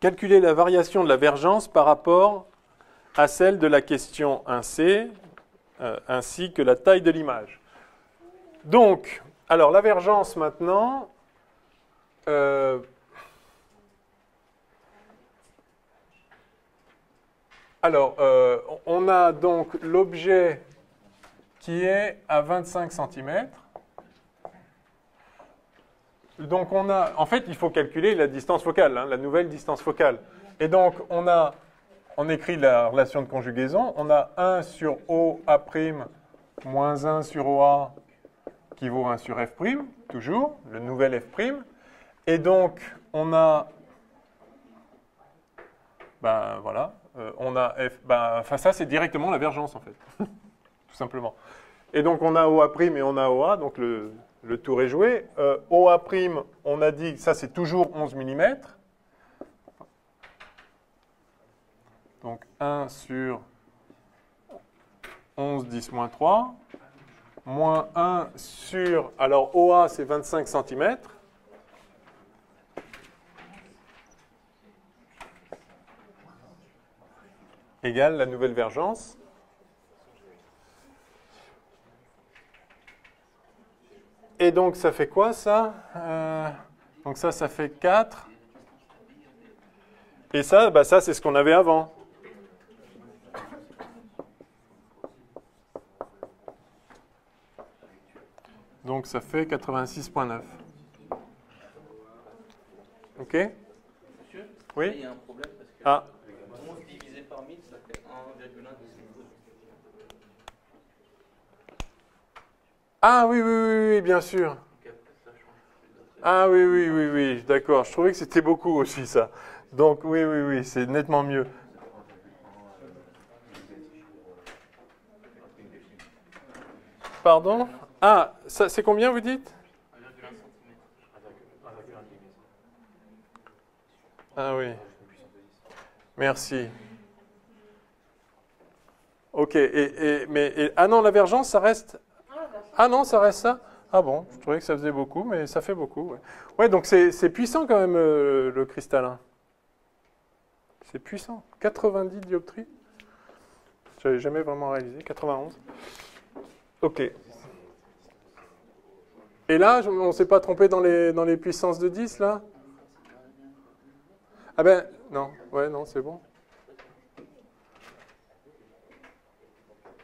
Calculer la variation de la vergence par rapport à celle de la question 1C, ainsi que la taille de l'image. Donc, alors la vergence maintenant, on a donc l'objet qui est à 25 cm. Donc en fait, il faut calculer la distance focale, hein, la nouvelle distance focale. Et donc, on écrit la relation de conjugaison. On a 1 sur OA' moins 1 sur OA qui vaut 1 sur F', toujours, le nouvel F'. Et donc, on a, on a F, ça c'est directement la vergence en fait, tout simplement. Et donc, on a OA' et on a OA, donc le tour est joué. OA', on a dit que ça, c'est toujours 11 mm. Donc, 1 sur 11, 10, moins 3. Moins 1 sur... Alors, OA, c'est 25 cm. Égale la nouvelle vergence. Et donc, ça fait quoi, ça donc ça fait 4. Et ça, ça c'est ce qu'on avait avant. Donc, ça fait 86,9. OK? Monsieur, oui? Il y a un problème parce que 11 divisé par 1000, ça fait 1,1 décimètre. Ah oui, bien sûr. Ah oui, d'accord. Je trouvais que c'était beaucoup aussi, ça. Donc, oui, c'est nettement mieux. Pardon? Ah, ça, c'est combien, vous dites? 1,1 cm. Ah oui. Merci. OK. Ah non, la vergence, ça reste... Ah non, ça reste ça? Ah bon, je trouvais que ça faisait beaucoup, mais ça fait beaucoup. Ouais, donc c'est puissant quand même, le cristallin. C'est puissant. 90 dioptries. Je n'avais jamais vraiment réalisé. 91. OK. Et là, on ne s'est pas trompé dans les puissances de 10, là? Ah ben, non. Ouais, non, c'est bon.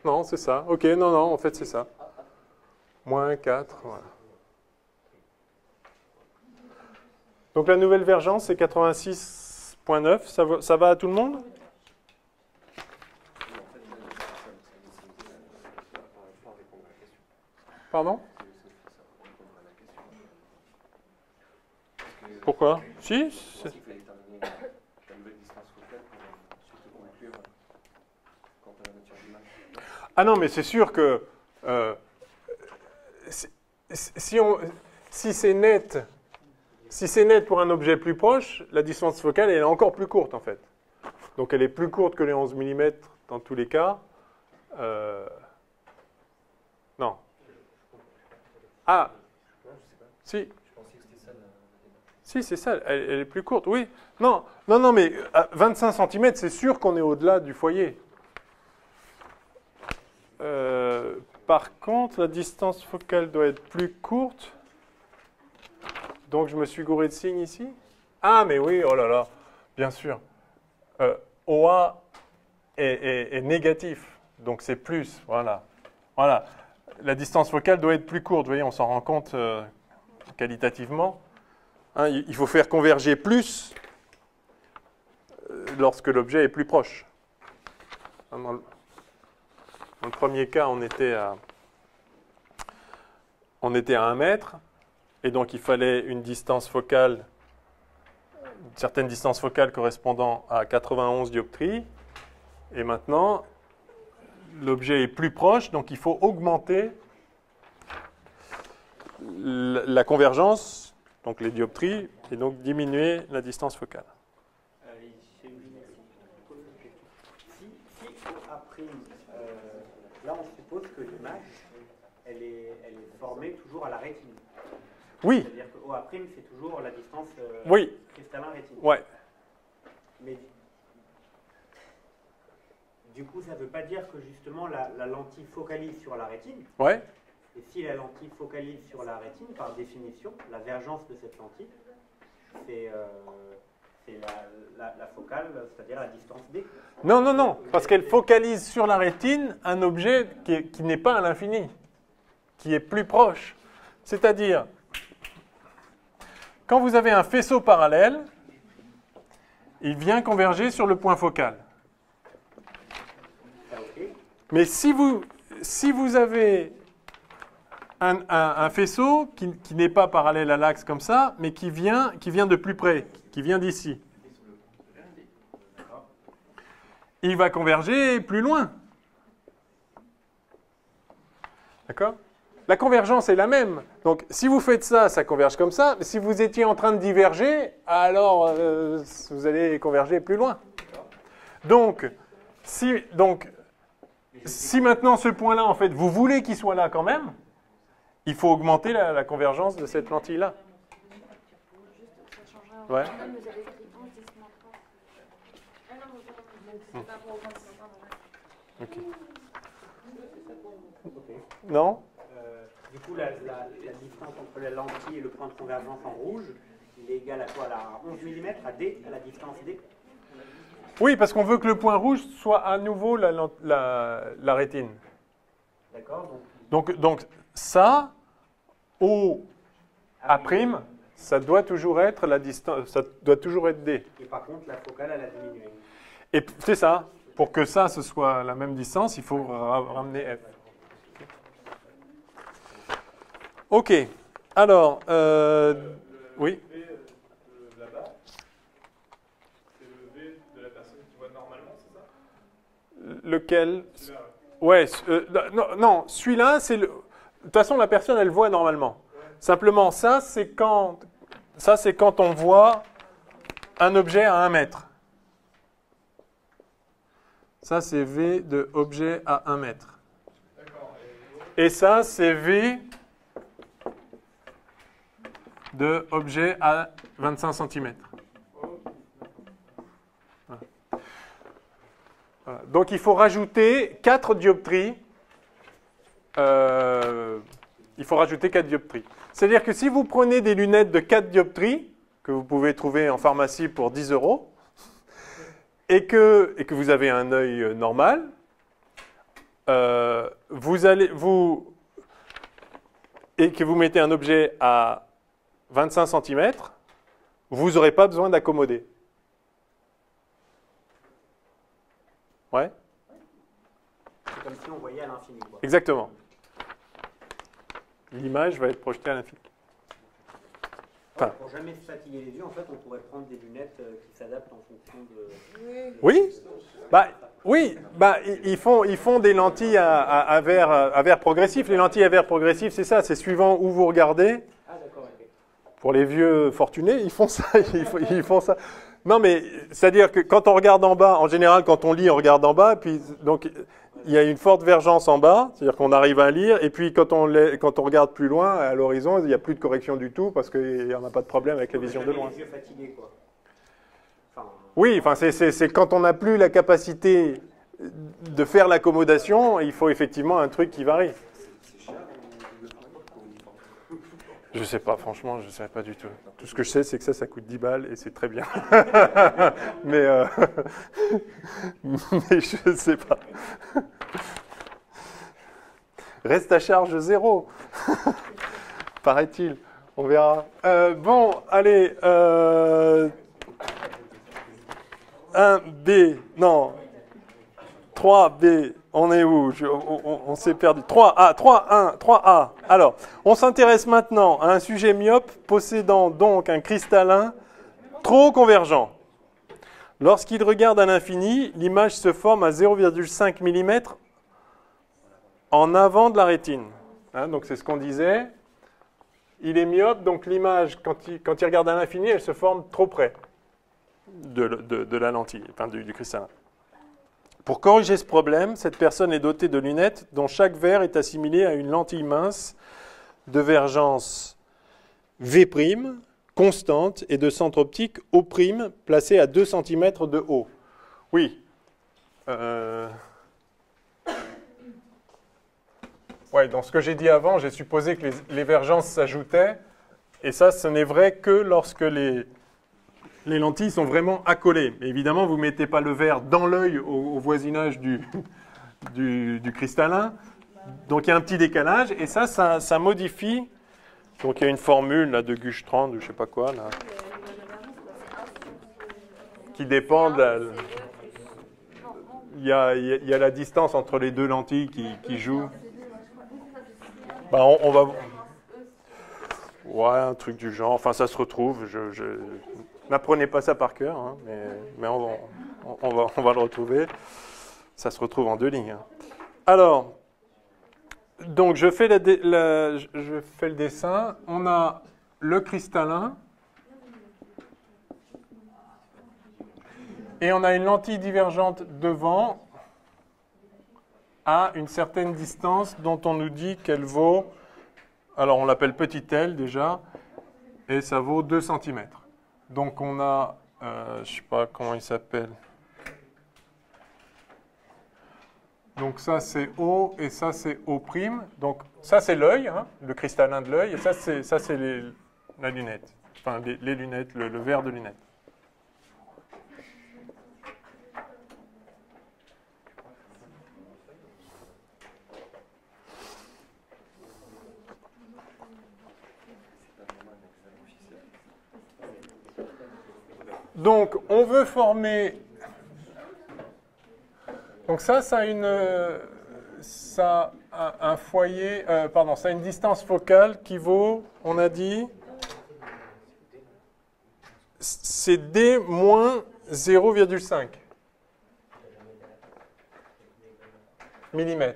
Non, c'est ça. OK, non, en fait, c'est ça. Moins 4, voilà. Donc la nouvelle vergence, c'est 86,9. Ça va à tout le monde? Pardon? Pourquoi? Si? Ah non, mais c'est sûr que si c'est net, pour un objet plus proche, la distance focale elle est encore plus courte en fait. Donc elle est plus courte que les 11 mm dans tous les cas. Non. Ah, si. Si, c'est ça, elle est plus courte, oui. Non, mais à 25 cm, c'est sûr qu'on est au-delà du foyer. Par contre, la distance focale doit être plus courte. Donc, je me suis gouré de signe ici. Ah, mais oui, oh là là, bien sûr. OA est négatif, donc c'est plus, voilà. Voilà, la distance focale doit être plus courte, vous voyez, on s'en rend compte qualitativement. Hein, il faut faire converger plus lorsque l'objet est plus proche. Dans le premier cas, on était à 1 mètre, et donc il fallait une distance focale, une certaine distance focale correspondant à 91 dioptries. Et maintenant, l'objet est plus proche, donc il faut augmenter la convergence, donc les dioptries, et donc diminuer la distance focale. Si après, là on suppose que l'image, elle est formée toujours à la rétine. Oui. C'est-à-dire que OA' c'est toujours la distance Oui. cristallin-rétine. Ouais. Mais du coup, ça ne veut pas dire que justement la lentille focalise sur la rétine. Ouais. Et si la lentille focalise sur la rétine, par définition, la vergence de cette lentille, c'est la focale, c'est-à-dire la distance D. Non, parce qu'elle focalise sur la rétine un objet qui n'est pas à l'infini, qui est plus proche. C'est-à-dire, quand vous avez un faisceau parallèle, il vient converger sur le point focal. Mais si vous avez un faisceau qui n'est pas parallèle à l'axe comme ça, mais qui vient de plus près, qui vient d'ici, il va converger plus loin. D'accord ? La convergence est la même. Donc, si vous faites ça, ça converge comme ça. Mais si vous étiez en train de diverger, alors vous allez converger plus loin. Donc, si maintenant ce point-là, en fait, vous voulez qu'il soit là quand même, il faut augmenter la convergence de cette lentille-là. Ouais. Ok. Non ? Du coup, la distance entre la lentille et le point de convergence en rouge, il est égal à quoi? À 11 mm, à D, à la distance D? Oui, parce qu'on veut que le point rouge soit à nouveau la rétine. D'accord. Donc ça, OA', ça doit toujours être la distance, ça doit toujours être D. Et par contre, la focale, elle a diminué. Et c'est ça. Pour que ça, ce soit la même distance, il faut ramener F. Ok. Alors, oui. Là-bas, c'est le V de la personne qui voit normalement, c'est ça? Lequel? Ouais. Non, celui-là, c'est le. De toute façon, la personne, elle voit normalement. Simplement, ça, c'est quand on voit un objet à 1 mètre. Ça, c'est V de objet à 1 mètre. Et ça, c'est V de objet à 25 cm. Voilà. Donc, il faut rajouter 4 dioptries. Il faut rajouter 4 dioptries. C'est-à-dire que si vous prenez des lunettes de 4 dioptries, que vous pouvez trouver en pharmacie pour 10 €, et que vous avez un œil normal, et que vous mettez un objet à 25 cm, vous n'aurez pas besoin d'accommoder. Ouais? C'est comme si on voyait à l'infini. Exactement. L'image va être projetée à l'infini. Enfin, pour jamais se fatiguer les yeux, en fait, on pourrait prendre des lunettes qui s'adaptent en fonction de... oui, ils font des lentilles à verre progressif. Les lentilles à verre progressif, c'est ça, c'est suivant où vous regardez. Ah d'accord, ok. Pour les vieux fortunés, ils font ça. Ils font ça. Non, mais c'est-à-dire que quand on regarde en bas, en général, quand on lit, on regarde en bas, puis donc il y a une forte vergence en bas, c'est-à-dire qu'on arrive à lire, et puis quand on regarde plus loin, à l'horizon, il n'y a plus de correction du tout, parce qu'il n'y en a pas de problème avec la vision de loin. Les yeux fatigués, quoi. Enfin, Oui, enfin, c'est quand on n'a plus la capacité de faire l'accommodation, il faut effectivement un truc qui varie. Je sais pas, franchement, je ne sais pas du tout. Tout ce que je sais, c'est que ça coûte 10 balles et c'est très bien. mais je ne sais pas. Reste à charge 0. Paraît-il. On verra. Bon, allez. 1B. Non. 3B. On est où? On s'est perdu. 3A. 3A. Alors, on s'intéresse maintenant à un sujet myope possédant donc un cristallin trop convergent. Lorsqu'il regarde à l'infini, l'image se forme à 0,5 mm en avant de la rétine. Hein, donc c'est ce qu'on disait. Il est myope, donc l'image, quand il regarde à l'infini, elle se forme trop près de la lentille, enfin du cristallin. Pour corriger ce problème, cette personne est dotée de lunettes dont chaque verre est assimilé à une lentille mince de vergence V', constante, et de centre optique O', placé à 2 cm de haut. Oui. Ouais, dans ce que j'ai dit avant, j'ai supposé que les vergences s'ajoutaient, et ça, ce n'est vrai que lorsque les lentilles sont vraiment accolées. Mais évidemment, vous ne mettez pas le verre dans l'œil au voisinage du cristallin. Donc il y a un petit décalage, et ça modifie. Donc il y a une formule là, de Gustrand, ou je ne sais pas quoi, là, qui dépend de la... Il y a la distance entre les deux lentilles qui joue. Bah, on va... Ouais, un truc du genre. Enfin, ça se retrouve. N'apprenez pas ça par cœur, hein, mais on va le retrouver. Ça se retrouve en 2 lignes. Hein. Alors, donc je fais le dessin. On a le cristallin et on a une lentille divergente devant à une certaine distance dont on nous dit qu'elle vaut, alors on l'appelle petit l déjà, et ça vaut 2 cm. Donc on a, je ne sais pas comment il s'appelle. Donc ça c'est O et ça c'est O'. Donc ça c'est l'œil, hein, le cristallin de l'œil, et ça c'est la lunette. Enfin les lunettes, le verre de lunettes. Donc, on veut former... Donc ça a un foyer... ça a une distance focale qui vaut, on a dit... C'est D moins 0,5 mm.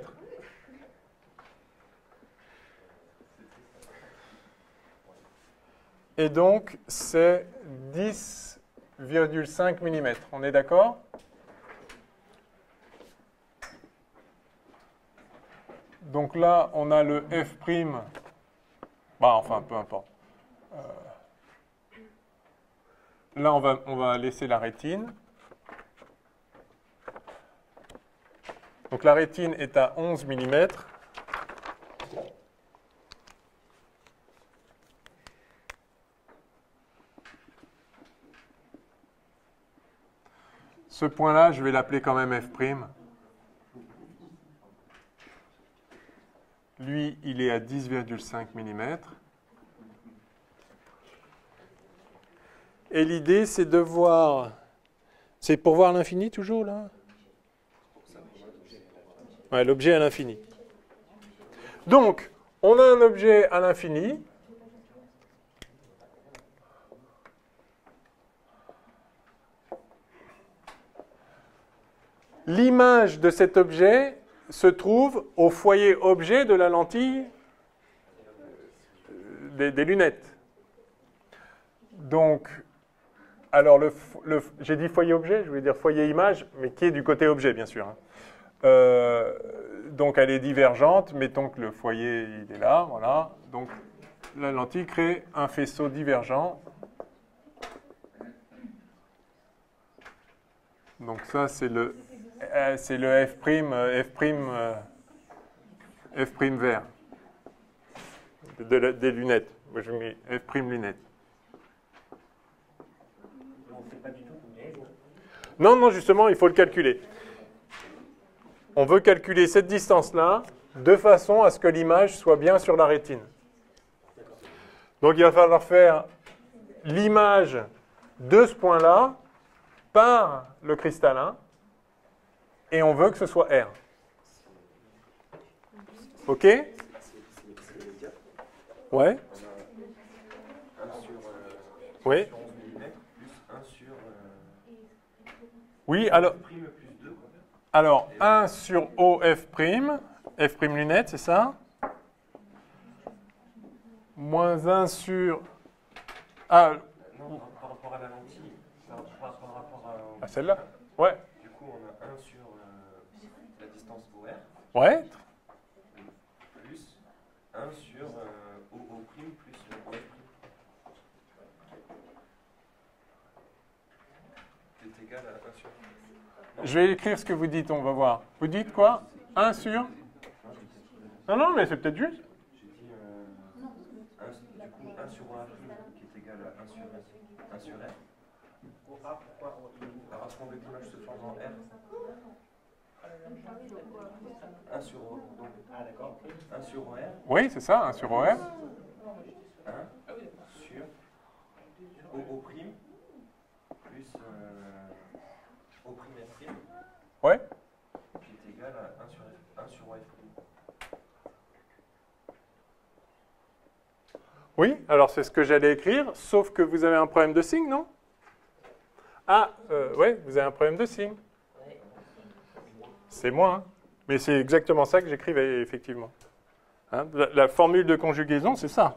Et donc, c'est 10,5 mm. On est d'accord? Donc là, on a le F'. Bah, enfin, peu importe. Là, on va laisser la rétine. Donc la rétine est à 11 mm. Ce point-là, je vais l'appeler quand même F'. Lui, il est à 10,5 mm. Et l'idée, c'est de voir... C'est pour voir l'infini toujours, là? Ouais, l'objet à l'infini. Donc, on a un objet à l'infini. l'image de cet objet se trouve au foyer objet de la lentille des lunettes. Donc, alors j'ai dit foyer objet, je voulais dire foyer image, mais qui est du côté objet, bien sûr. Donc, elle est divergente. Mettons que le foyer, il est là, voilà. Donc, la lentille crée un faisceau divergent. Donc, ça, c'est le F' vert des lunettes. Moi, je mets F' lunettes. Non, non, justement, il faut le calculer. On veut calculer cette distance-là de façon à ce que l'image soit bien sur la rétine. Donc, il va falloir faire l'image de ce point-là par le cristallin et on veut que ce soit R. OK? Ouais? Oui? Oui, alors 1 sur OF', F' lunette, c'est ça? Moins 1 sur... Ah, non, par rapport à la lentille, par rapport à celle-là? Ouais. Du coup, on a 1 sur la distance OR. Ouais. Plus 1 sur OO' plus OF'. C'est égal à 1 sur... Je vais écrire ce que vous dites, on va voir. Vous dites quoi? 1 sur... Non, non, mais c'est peut-être juste. J'ai dit du coup 1 sur OA' qui est égal à 1 sur R. Parce qu'on veut que l'image se forme en R. 1 sur O. Donc, 1 sur OR. Oui, c'est ça, 1 sur OR. 1 sur OO' plus O'F'. Ouais. Qui est égal à 1 sur OF'. Oui, alors c'est ce que j'allais écrire, sauf que vous avez un problème de signe, non? Ah, ouais, vous avez un problème de signe. C'est moi, hein. Mais c'est exactement ça que j'écrivais, effectivement. Hein, la formule de conjugaison, c'est ça.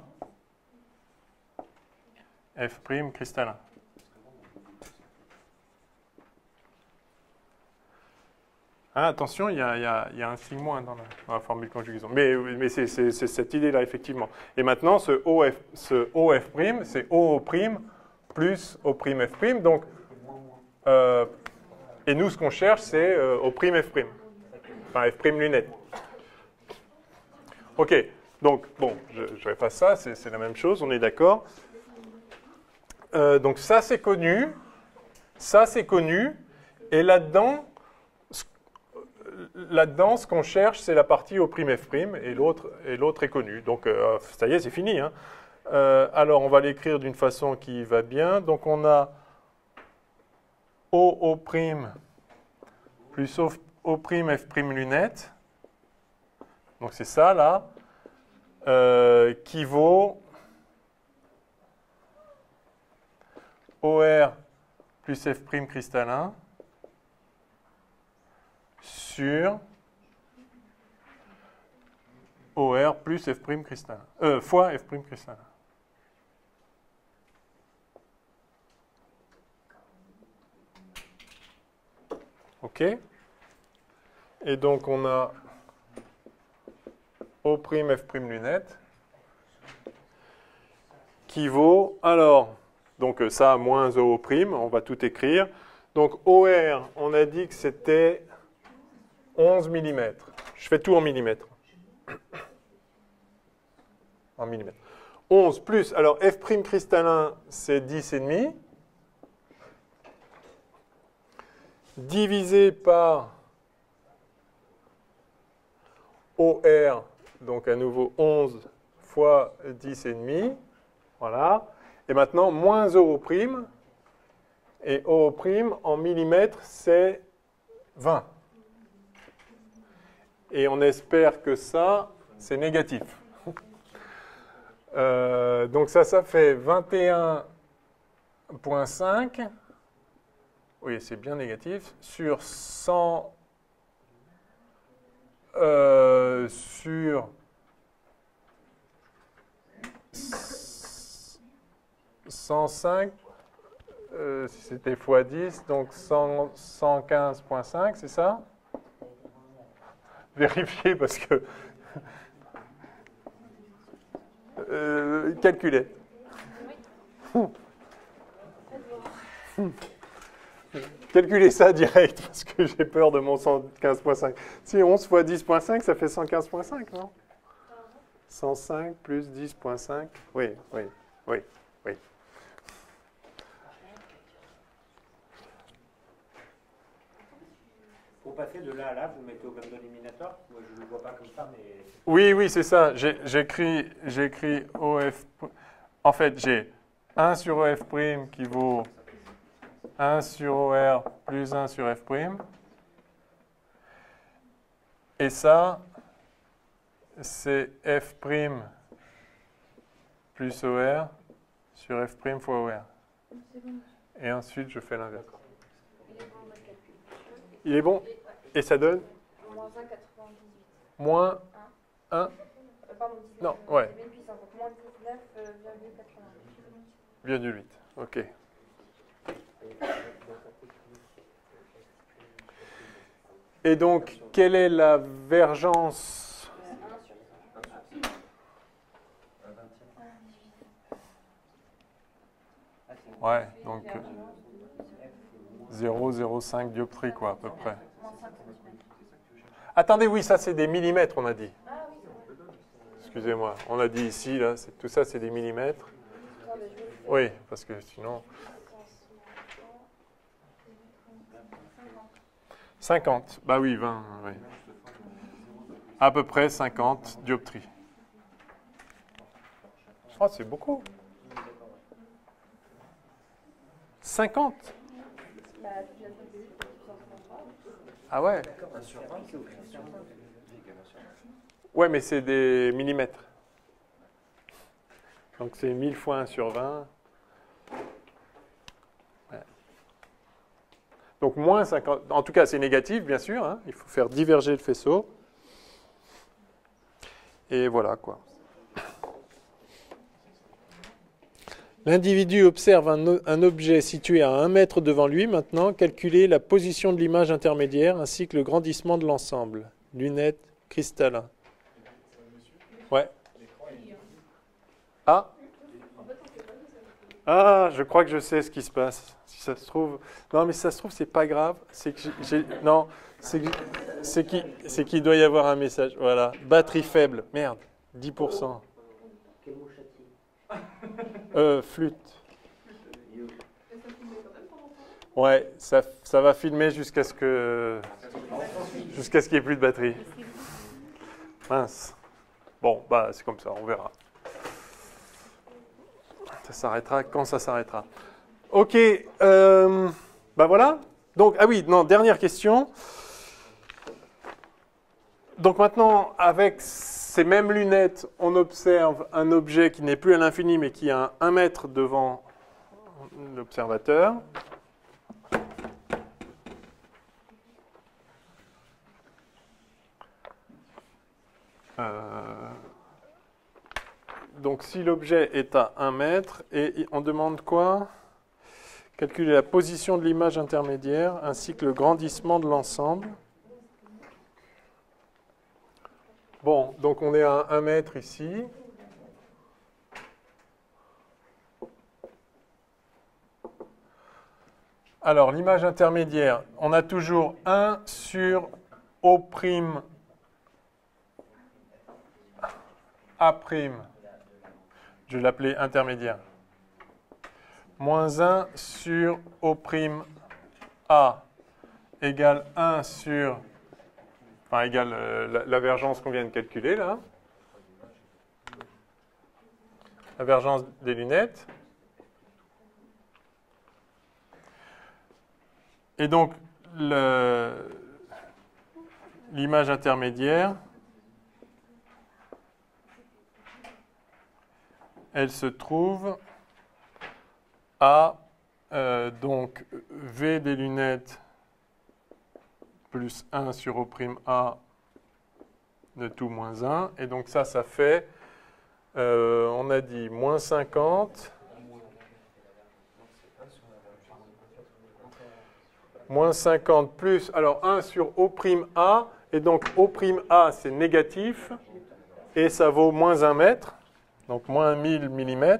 F' cristallin. Ah, attention, il y a un signe moins dans la formule de conjugaison. Mais c'est cette idée-là, effectivement. Et maintenant, ce OF', c'est OO' plus O'F'. Donc, et nous, ce qu'on cherche, c'est O'F'. Enfin, F' lunette. OK. Donc, bon, je refasse ça. C'est la même chose, on est d'accord. Donc, ça, c'est connu. Ça, c'est connu. Et là-dedans, ce qu'on cherche, c'est la partie O'F', et l'autre est connu. Donc, ça y est, c'est fini. Hein. Alors, on va l'écrire d'une façon qui va bien. Donc, on a OO' plus O'F' lunette. Donc, c'est ça, là, qui vaut OR plus F' cristallin sur OR plus F' cristallin. Fois F' cristallin. OK? Et donc, on a O', F' lunette qui vaut, alors, donc ça, moins OO', on va tout écrire. Donc, OR, on a dit que c'était 11 mm. Je fais tout en millimètres. En millimètres. 11 plus, alors F' cristallin, c'est 10,5. Divisé par OR, donc à nouveau 11 fois 10,5. Voilà. Et maintenant, moins OO'. Et OO' en millimètres, c'est 20. Et on espère que ça, c'est négatif. Donc ça fait 21,5. Oui, c'est bien négatif. Sur 100 sur 105, si c'était x10, donc 115.5, c'est ça? Vérifiez parce que... calculez. Calculez ça direct, parce que j'ai peur de mon 115.5. Si 11 fois 10.5, ça fait 115.5, non? 105 plus 10.5. Oui. Pour passer de là à là, vous mettez au Gamble Eliminator. Moi, je ne le vois pas comme ça, mais... Oui, c'est ça. J'écris OF... En fait, j'ai 1 sur OF' qui vaut 1 sur OR plus 1 sur F'. Et ça, c'est F' plus OR sur F' fois OR. Et ensuite, je fais l'inverse. Il est bon? Et ça donne? Moins 1,98. Moins 1? Pardon, Non, ouais. puissance, donc moins 19,88. 0,8. OK. Et donc, quelle est la vergence? Ouais, donc 0,05 dioptrie, quoi, à peu près. Attendez, oui, ça, c'est des millimètres, on a dit. Excusez-moi, on a dit ici, là, tout ça, c'est des millimètres. Oui, parce que sinon... 50, bah oui, 20, oui. À peu près 50 dioptries. Oh, c'est beaucoup. 50? Ah ouais? Ouais, mais c'est des millimètres. Donc c'est 1000 fois 1 sur 20. Ouais. Donc moins 50. En tout cas, c'est négatif, bien sûr. Hein. Il faut faire diverger le faisceau. Et voilà, quoi. L'individu observe un objet situé à 1 mètre devant lui. Maintenant, calculer la position de l'image intermédiaire ainsi que le grandissement de l'ensemble. Lunettes, cristallin. Ouais. Ah. Ah, je crois que je sais ce qui se passe. Si ça se trouve... Non, mais si ça se trouve, c'est pas grave. C'est que non, c'est qu'il doit y avoir un message. Voilà. Batterie faible. Merde. 10%. Flûte. Ouais, ça va filmer jusqu'à ce qu'il n'y ait plus de batterie. Mince. Bon, bah c'est comme ça, on verra. Ça s'arrêtera quand ça s'arrêtera. Ok, bah voilà. Donc, ah oui, non, dernière question. Donc maintenant, avec ces mêmes lunettes, on observe un objet qui n'est plus à l'infini, mais qui est à 1 mètre devant l'observateur. Donc si l'objet est à 1 mètre, et on demande quoi? Calculer la position de l'image intermédiaire, ainsi que le grandissement de l'ensemble. Bon, donc on est à 1 mètre ici. Alors, l'image intermédiaire, on a toujours 1 sur O', A', je vais l'appeler intermédiaire, moins 1 sur O', A, égale 1 sur... Enfin, égale la vergence qu'on vient de calculer, là. La vergence des lunettes. Et donc, l'image intermédiaire, elle se trouve à, donc, V des lunettes plus 1 sur O', A de tout moins 1. Et donc ça fait, on a dit moins 50, moins 50 plus, alors 1 sur O'A, et donc O'A c'est négatif, et ça vaut moins 1 mètre, donc moins 1000 mm.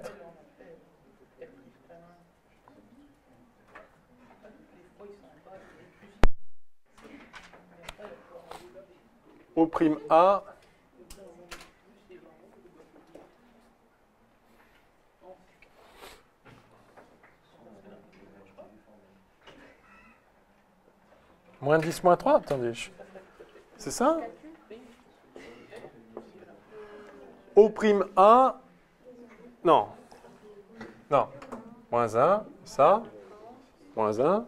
O'A, moins 10 moins 3, attendez, c'est ça? O'A, non, moins 1, ça, moins 1,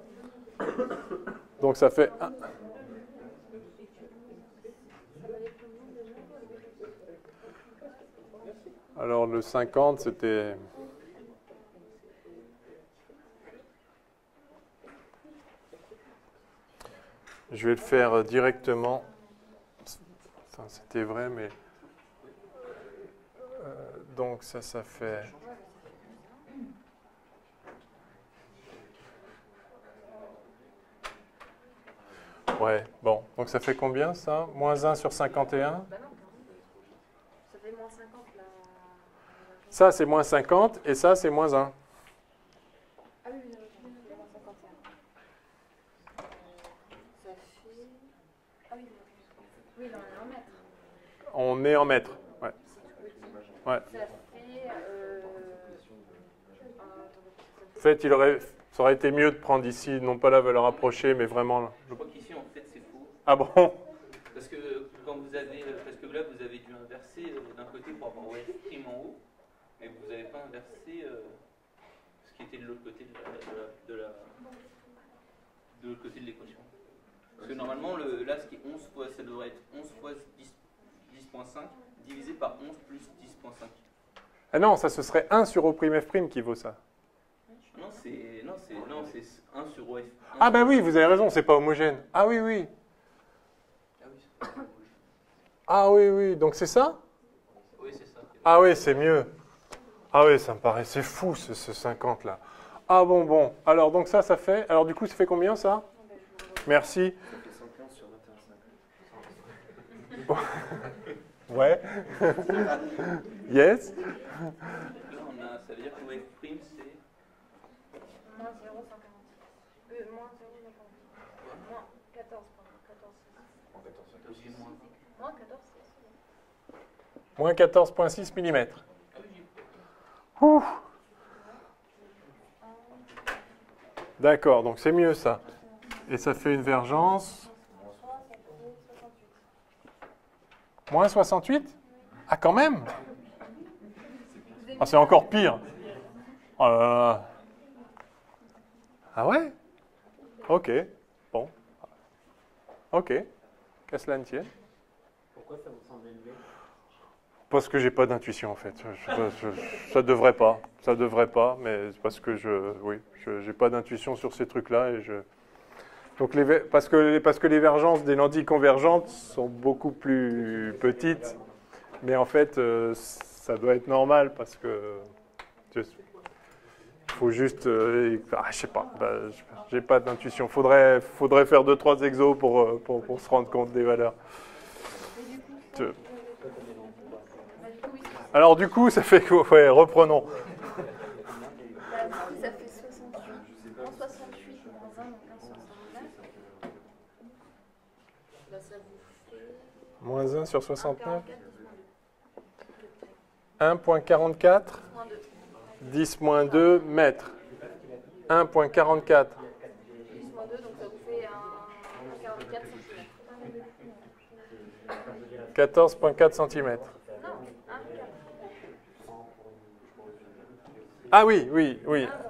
donc ça fait 1. Alors le 50, c'était... Je vais le faire directement. Enfin, c'était vrai, mais... donc ça fait... Ouais, bon. Donc ça fait combien, ça? Moins 1 sur 51? Bah non. Ça fait moins 50, là. Ça, c'est moins 50, et ça, c'est moins 1. Ah oui, moins 51. Ça fait... Ah oui, oui, non, on est en mètres. On est en mètres, ouais. Ouais. Ça fait... En fait, ça aurait été mieux de prendre ici, non pas la valeur approchée, mais vraiment... Je crois qu'ici, en fait, c'est faux. Ah bon? Parce que quand vous avez, parce que là, vous avez dû inverser d'un côté pour avoir OF' en haut, mais vous n'avez pas inversé ce qui était de l'autre côté de l'autre côté de l'équation. Parce que normalement, là, ce qui est 11 fois, ça devrait être 11 fois 10.5 divisé par 11 plus 10.5. Ah non, ça, ce serait 1 sur O'F' qui vaut ça. Non, c'est 1 sur OF. Ah ben oui, vous avez raison, c'est pas homogène. Ah oui, oui. Ah oui, oui, donc c'est ça? Oui, c'est ça. Ah oui, c'est mieux. Ah oui, ça me paraissait fou, ce 50 là. Ah bon. Alors, donc ça fait... Alors du coup, ça fait combien, ça? Merci. Ça fait 115 sur 21,5. Ouais. Yes. Là, ça veut dire que OF' c'est... Moins 0,56. Moins 0,56. Moins 14, Moins 14, Moins 14,6 mm. D'accord, donc c'est mieux ça. Et ça fait une vergence. Moins 68? Ah, quand même? Ah, c'est encore pire. Oh là là. Ah ouais? Ok, bon. Ok, qu'à cela ne tienne. Pourquoi ça vous semble élevé? Parce que j'ai pas d'intuition en fait. Ça devrait pas, mais c'est parce que j'ai pas d'intuition sur ces trucs-là et donc parce que les vergences des lentilles convergentes sont beaucoup plus petites, mais en fait ça doit être normal parce que faut juste, je sais pas, j'ai pas d'intuition. Faudrait faire 2-3 exos pour se rendre compte des valeurs. Alors du coup, ça fait quoi? Ouais, reprenons. ça fait 68. Moins 68, moins 1, donc 1,69. Là, ça vous fait... Moins 1 sur 69. 1,44. 1,44. Moins 2. 10 moins 2 mètres. 1,44. 10 moins 2, donc ça vous fait 1,44 cm. 14,4 cm. Non, 1,4. Ah oui,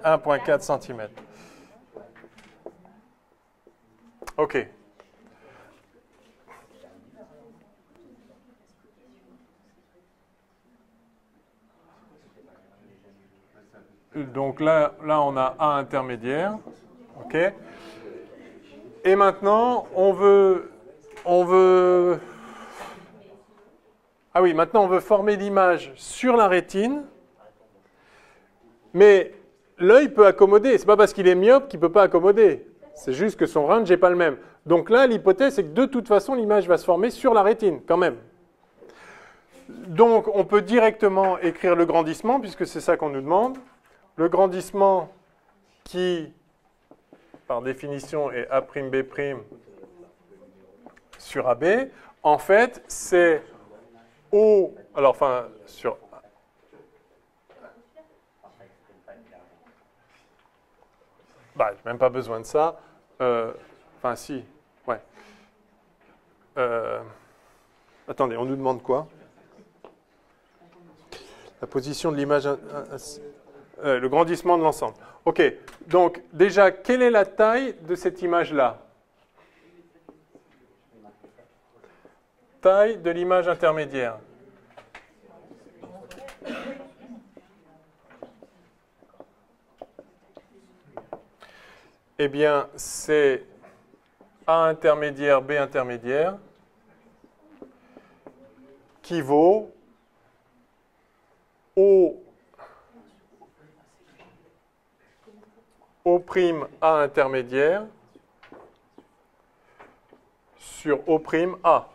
1,4 cm. Ok. Donc là, on a A intermédiaire. Ok. Et maintenant, on veut Ah oui, maintenant on veut former l'image sur la rétine, mais l'œil peut accommoder. Ce n'est pas parce qu'il est myope qu'il ne peut pas accommoder. C'est juste que son range n'est pas le même. Donc là, l'hypothèse, c'est que de toute façon, l'image va se former sur la rétine, quand même. Donc, on peut directement écrire le grandissement, puisque c'est ça qu'on nous demande. Le grandissement qui, par définition, est A'B' sur AB. En fait, c'est O... Alors, enfin, sur... Bah, j'ai même pas besoin de ça. Enfin, si. Ouais. Attendez, on nous demande quoi? La position de l'image... le grandissement de l'ensemble. OK. Donc, déjà, quelle est la taille de cette image-là? Taille de l'image intermédiaire. Eh bien, c'est A intermédiaire, B intermédiaire, qui vaut O' A intermédiaire sur O'A.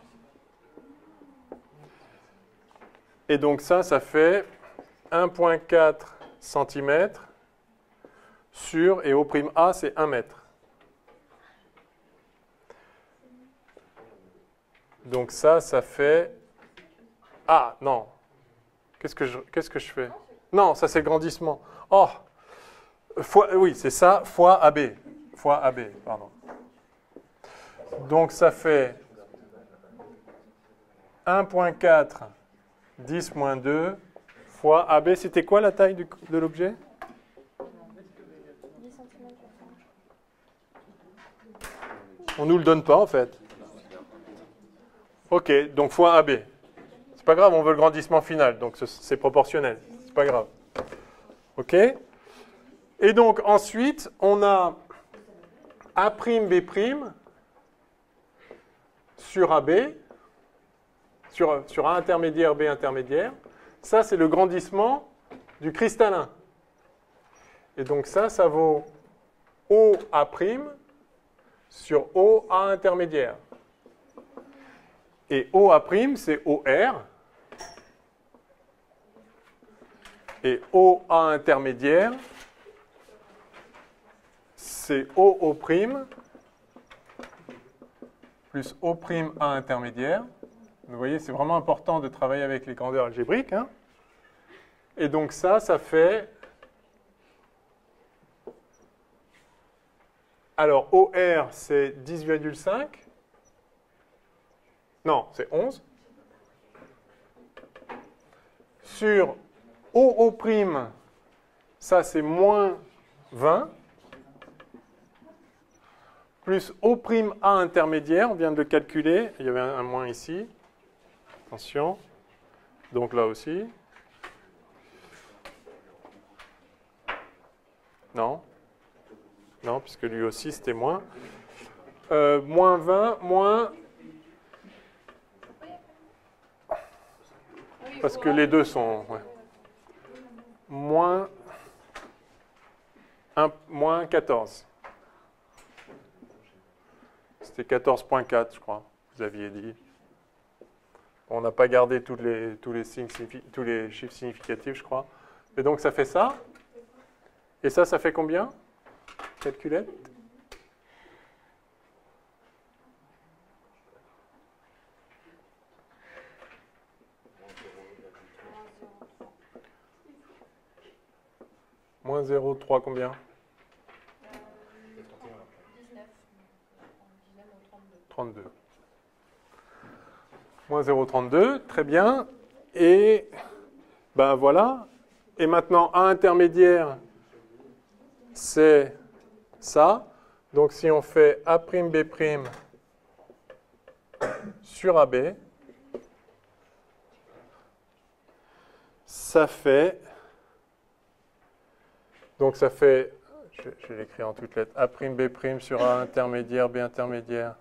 Et donc ça fait 1,4 cm sur, et O'A, c'est 1 mètre. Donc ça fait... Ah, non. Qu'est-ce que je fais? Non, ça c'est le grandissement. Oh, oui, c'est ça, fois AB. Fois AB, pardon. Donc ça fait 1,4 10 moins 2 fois AB. C'était quoi la taille de l'objet? 10 cm. On ne nous le donne pas en fait. Ok, donc fois AB. C'est pas grave, on veut le grandissement final, donc c'est proportionnel. C'est pas grave. Ok? Et donc ensuite, on a A'B' sur AB, sur A intermédiaire, B intermédiaire. Ça, c'est le grandissement du cristallin. Et donc ça vaut OA' sur OA intermédiaire. Et OA', c'est OR. Et OA intermédiaire, c'est OO' plus O'A intermédiaire. Vous voyez, c'est vraiment important de travailler avec les grandeurs algébriques. Hein. Et donc ça fait... Alors, OR, c'est 10,5. Non, c'est 11. Sur OO', ça c'est moins 20. Plus O'A intermédiaire, on vient de le calculer. Il y avait un moins ici. Attention. Donc là aussi. Non. Non, puisque lui aussi c'était moins. Moins 20, moins... Parce que les deux sont... Ouais. Moins 14. C'était 14,4, je crois, vous aviez dit. On n'a pas gardé tous les chiffres significatifs, je crois. Et donc ça fait ça. Et ça fait combien? Calculette. Moins 0,3 combien? 32. Moins 0,32, très bien. Et ben voilà. Et maintenant, A intermédiaire, c'est ça. Donc si on fait A'B' sur AB, ça fait... Donc ça fait, je vais l'écrire en toutes lettres, A'B' sur A intermédiaire, B intermédiaire,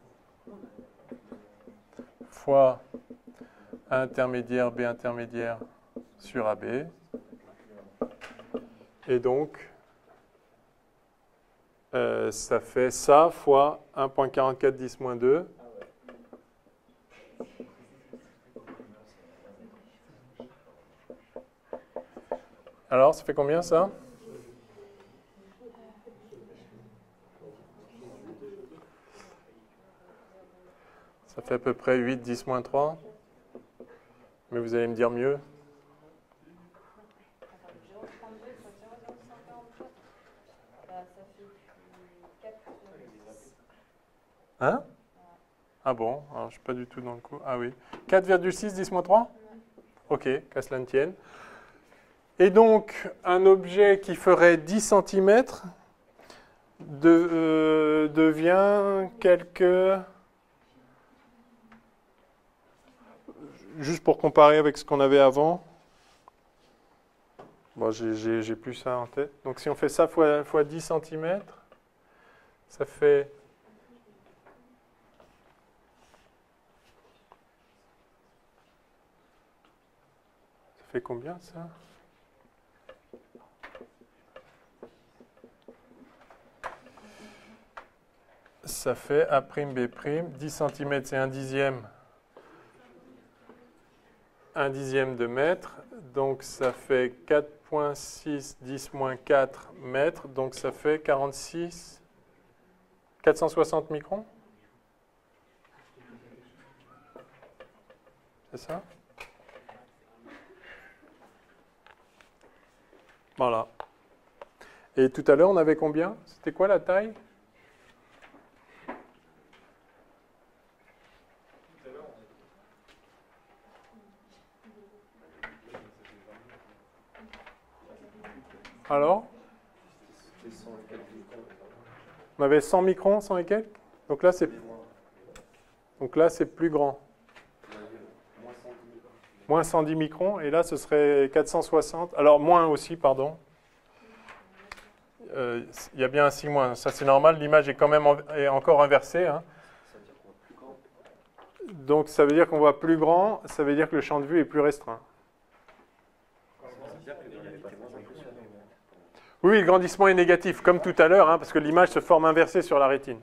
fois A intermédiaire, B intermédiaire sur AB. Et donc, ça fait ça fois 1.44 10-2. Alors, ça fait combien ça? Ça fait à peu près 8 10-3. Mais vous allez me dire mieux. Hein? Ah bon, alors, je ne suis pas du tout dans le coup. Ah oui. 4,6 10-3? Ok, qu'à cela ne tienne. Et donc, un objet qui ferait 10 cm devient quelque... Juste pour comparer avec ce qu'on avait avant. Bon, j'ai plus ça en tête. Donc, si on fait ça fois 10 cm, ça fait... Ça fait combien, ça? Ça fait A', B'. 10 cm, c'est 1/10. 1/10 de mètre. Donc, ça fait 4,6 10-4 mètres. Donc, ça fait 460 microns. C'est ça? Voilà. Et tout à l'heure, on avait combien? C'était quoi la taille? Alors? On avait 100 microns, 100 et quelques? Donc là, c'est plus grand. Moins 110 microns, et là, ce serait 460. Alors, moins aussi, pardon. Il y a bien un signe moins. Ça, c'est normal. L'image est quand même encore inversée. Hein. Donc, ça veut dire qu'on voit plus grand. Ça veut dire que le champ de vue est plus restreint. Oui, le grandissement est négatif, comme tout à l'heure, hein, parce que l'image se forme inversée sur la rétine.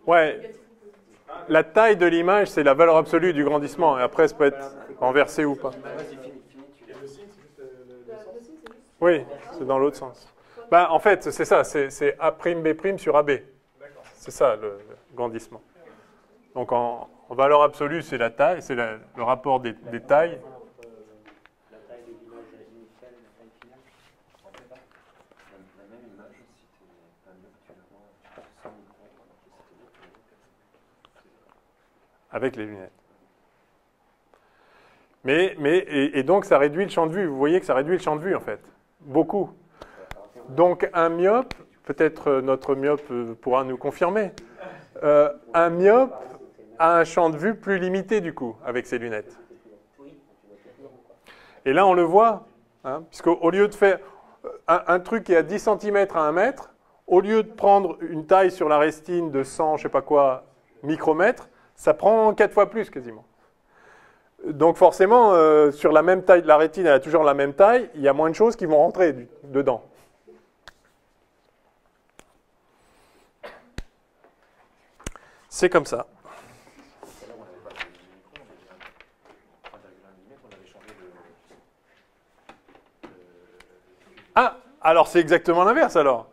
Ouais, la taille de l'image, c'est la valeur absolue du grandissement. Et après, ça peut être renversé ou pas. Oui, c'est dans l'autre sens. Bah, en fait, c'est ça, c'est A', B' sur AB. C'est ça, le grandissement. Donc, en valeur absolue, c'est la taille, c'est le rapport des tailles. La taille de l'image initiale, la taille finale. La même image, si tu as un actuellement 100 microns, Avec les lunettes. Et donc, ça réduit le champ de vue. Vous voyez que ça réduit le champ de vue, en fait. Beaucoup. Donc, un myope, peut-être notre myope pourra nous confirmer, un myope a un champ de vue plus limité, du coup, avec ses lunettes. Et là, on le voit, hein, puisqu'au lieu de faire un truc qui est à 10 cm à 1 mètre, au lieu de prendre une taille sur la rétine de 100, je sais pas quoi, micromètres, ça prend 4 fois plus, quasiment. Donc forcément, sur la même taille, la rétine, elle a toujours la même taille, il y a moins de choses qui vont rentrer dedans. C'est comme ça. Ah, alors c'est exactement l'inverse alors.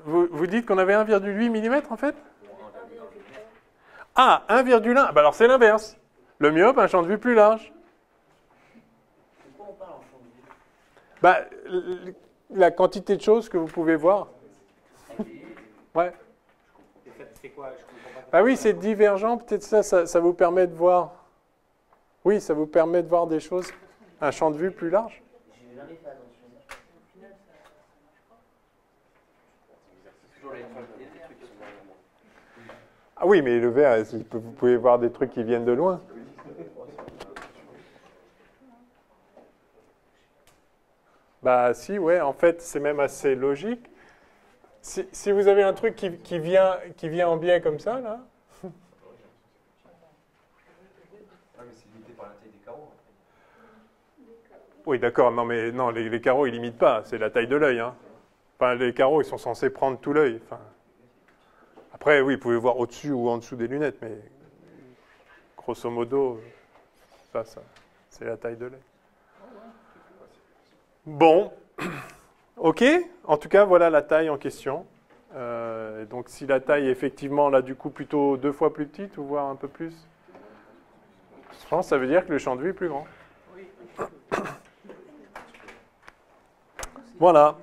Vous dites qu'on avait 1,8 mm en fait? Ah, 1,1. Bah alors c'est l'inverse. Le myope a un champ de vue plus large. De quoi on parle en champ de vue? Bah, la quantité de choses que vous pouvez voir. Ouais. C'est quoi? Je comprends pas. Ah oui, c'est divergent. Peut-être ça vous permet de voir. Oui, ça vous permet de voir des choses. Un champ de vue plus large. J'ai jamais fait attention. Ah oui, mais le verre, vous pouvez voir des trucs qui viennent de loin. Bah si, ouais, en fait, c'est même assez logique. Si vous avez un truc qui vient en biais comme ça, là, Ah, mais c'est limité par la taille des carreaux. oui, d'accord, non, mais non, les carreaux, ils limitent pas, c'est la taille de l'œil. Hein. Enfin, les carreaux, ils sont censés prendre tout l'œil. Enfin, après, oui, vous pouvez voir au-dessus ou en dessous des lunettes, mais grosso modo, ça c'est la taille de l'œil. Bon, ok, en tout cas, voilà la taille en question. Donc, si la taille est effectivement, là, du coup, plutôt 2 fois plus petite, ou voire un peu plus, je pense que ça veut dire que le champ de vue est plus grand. Voilà.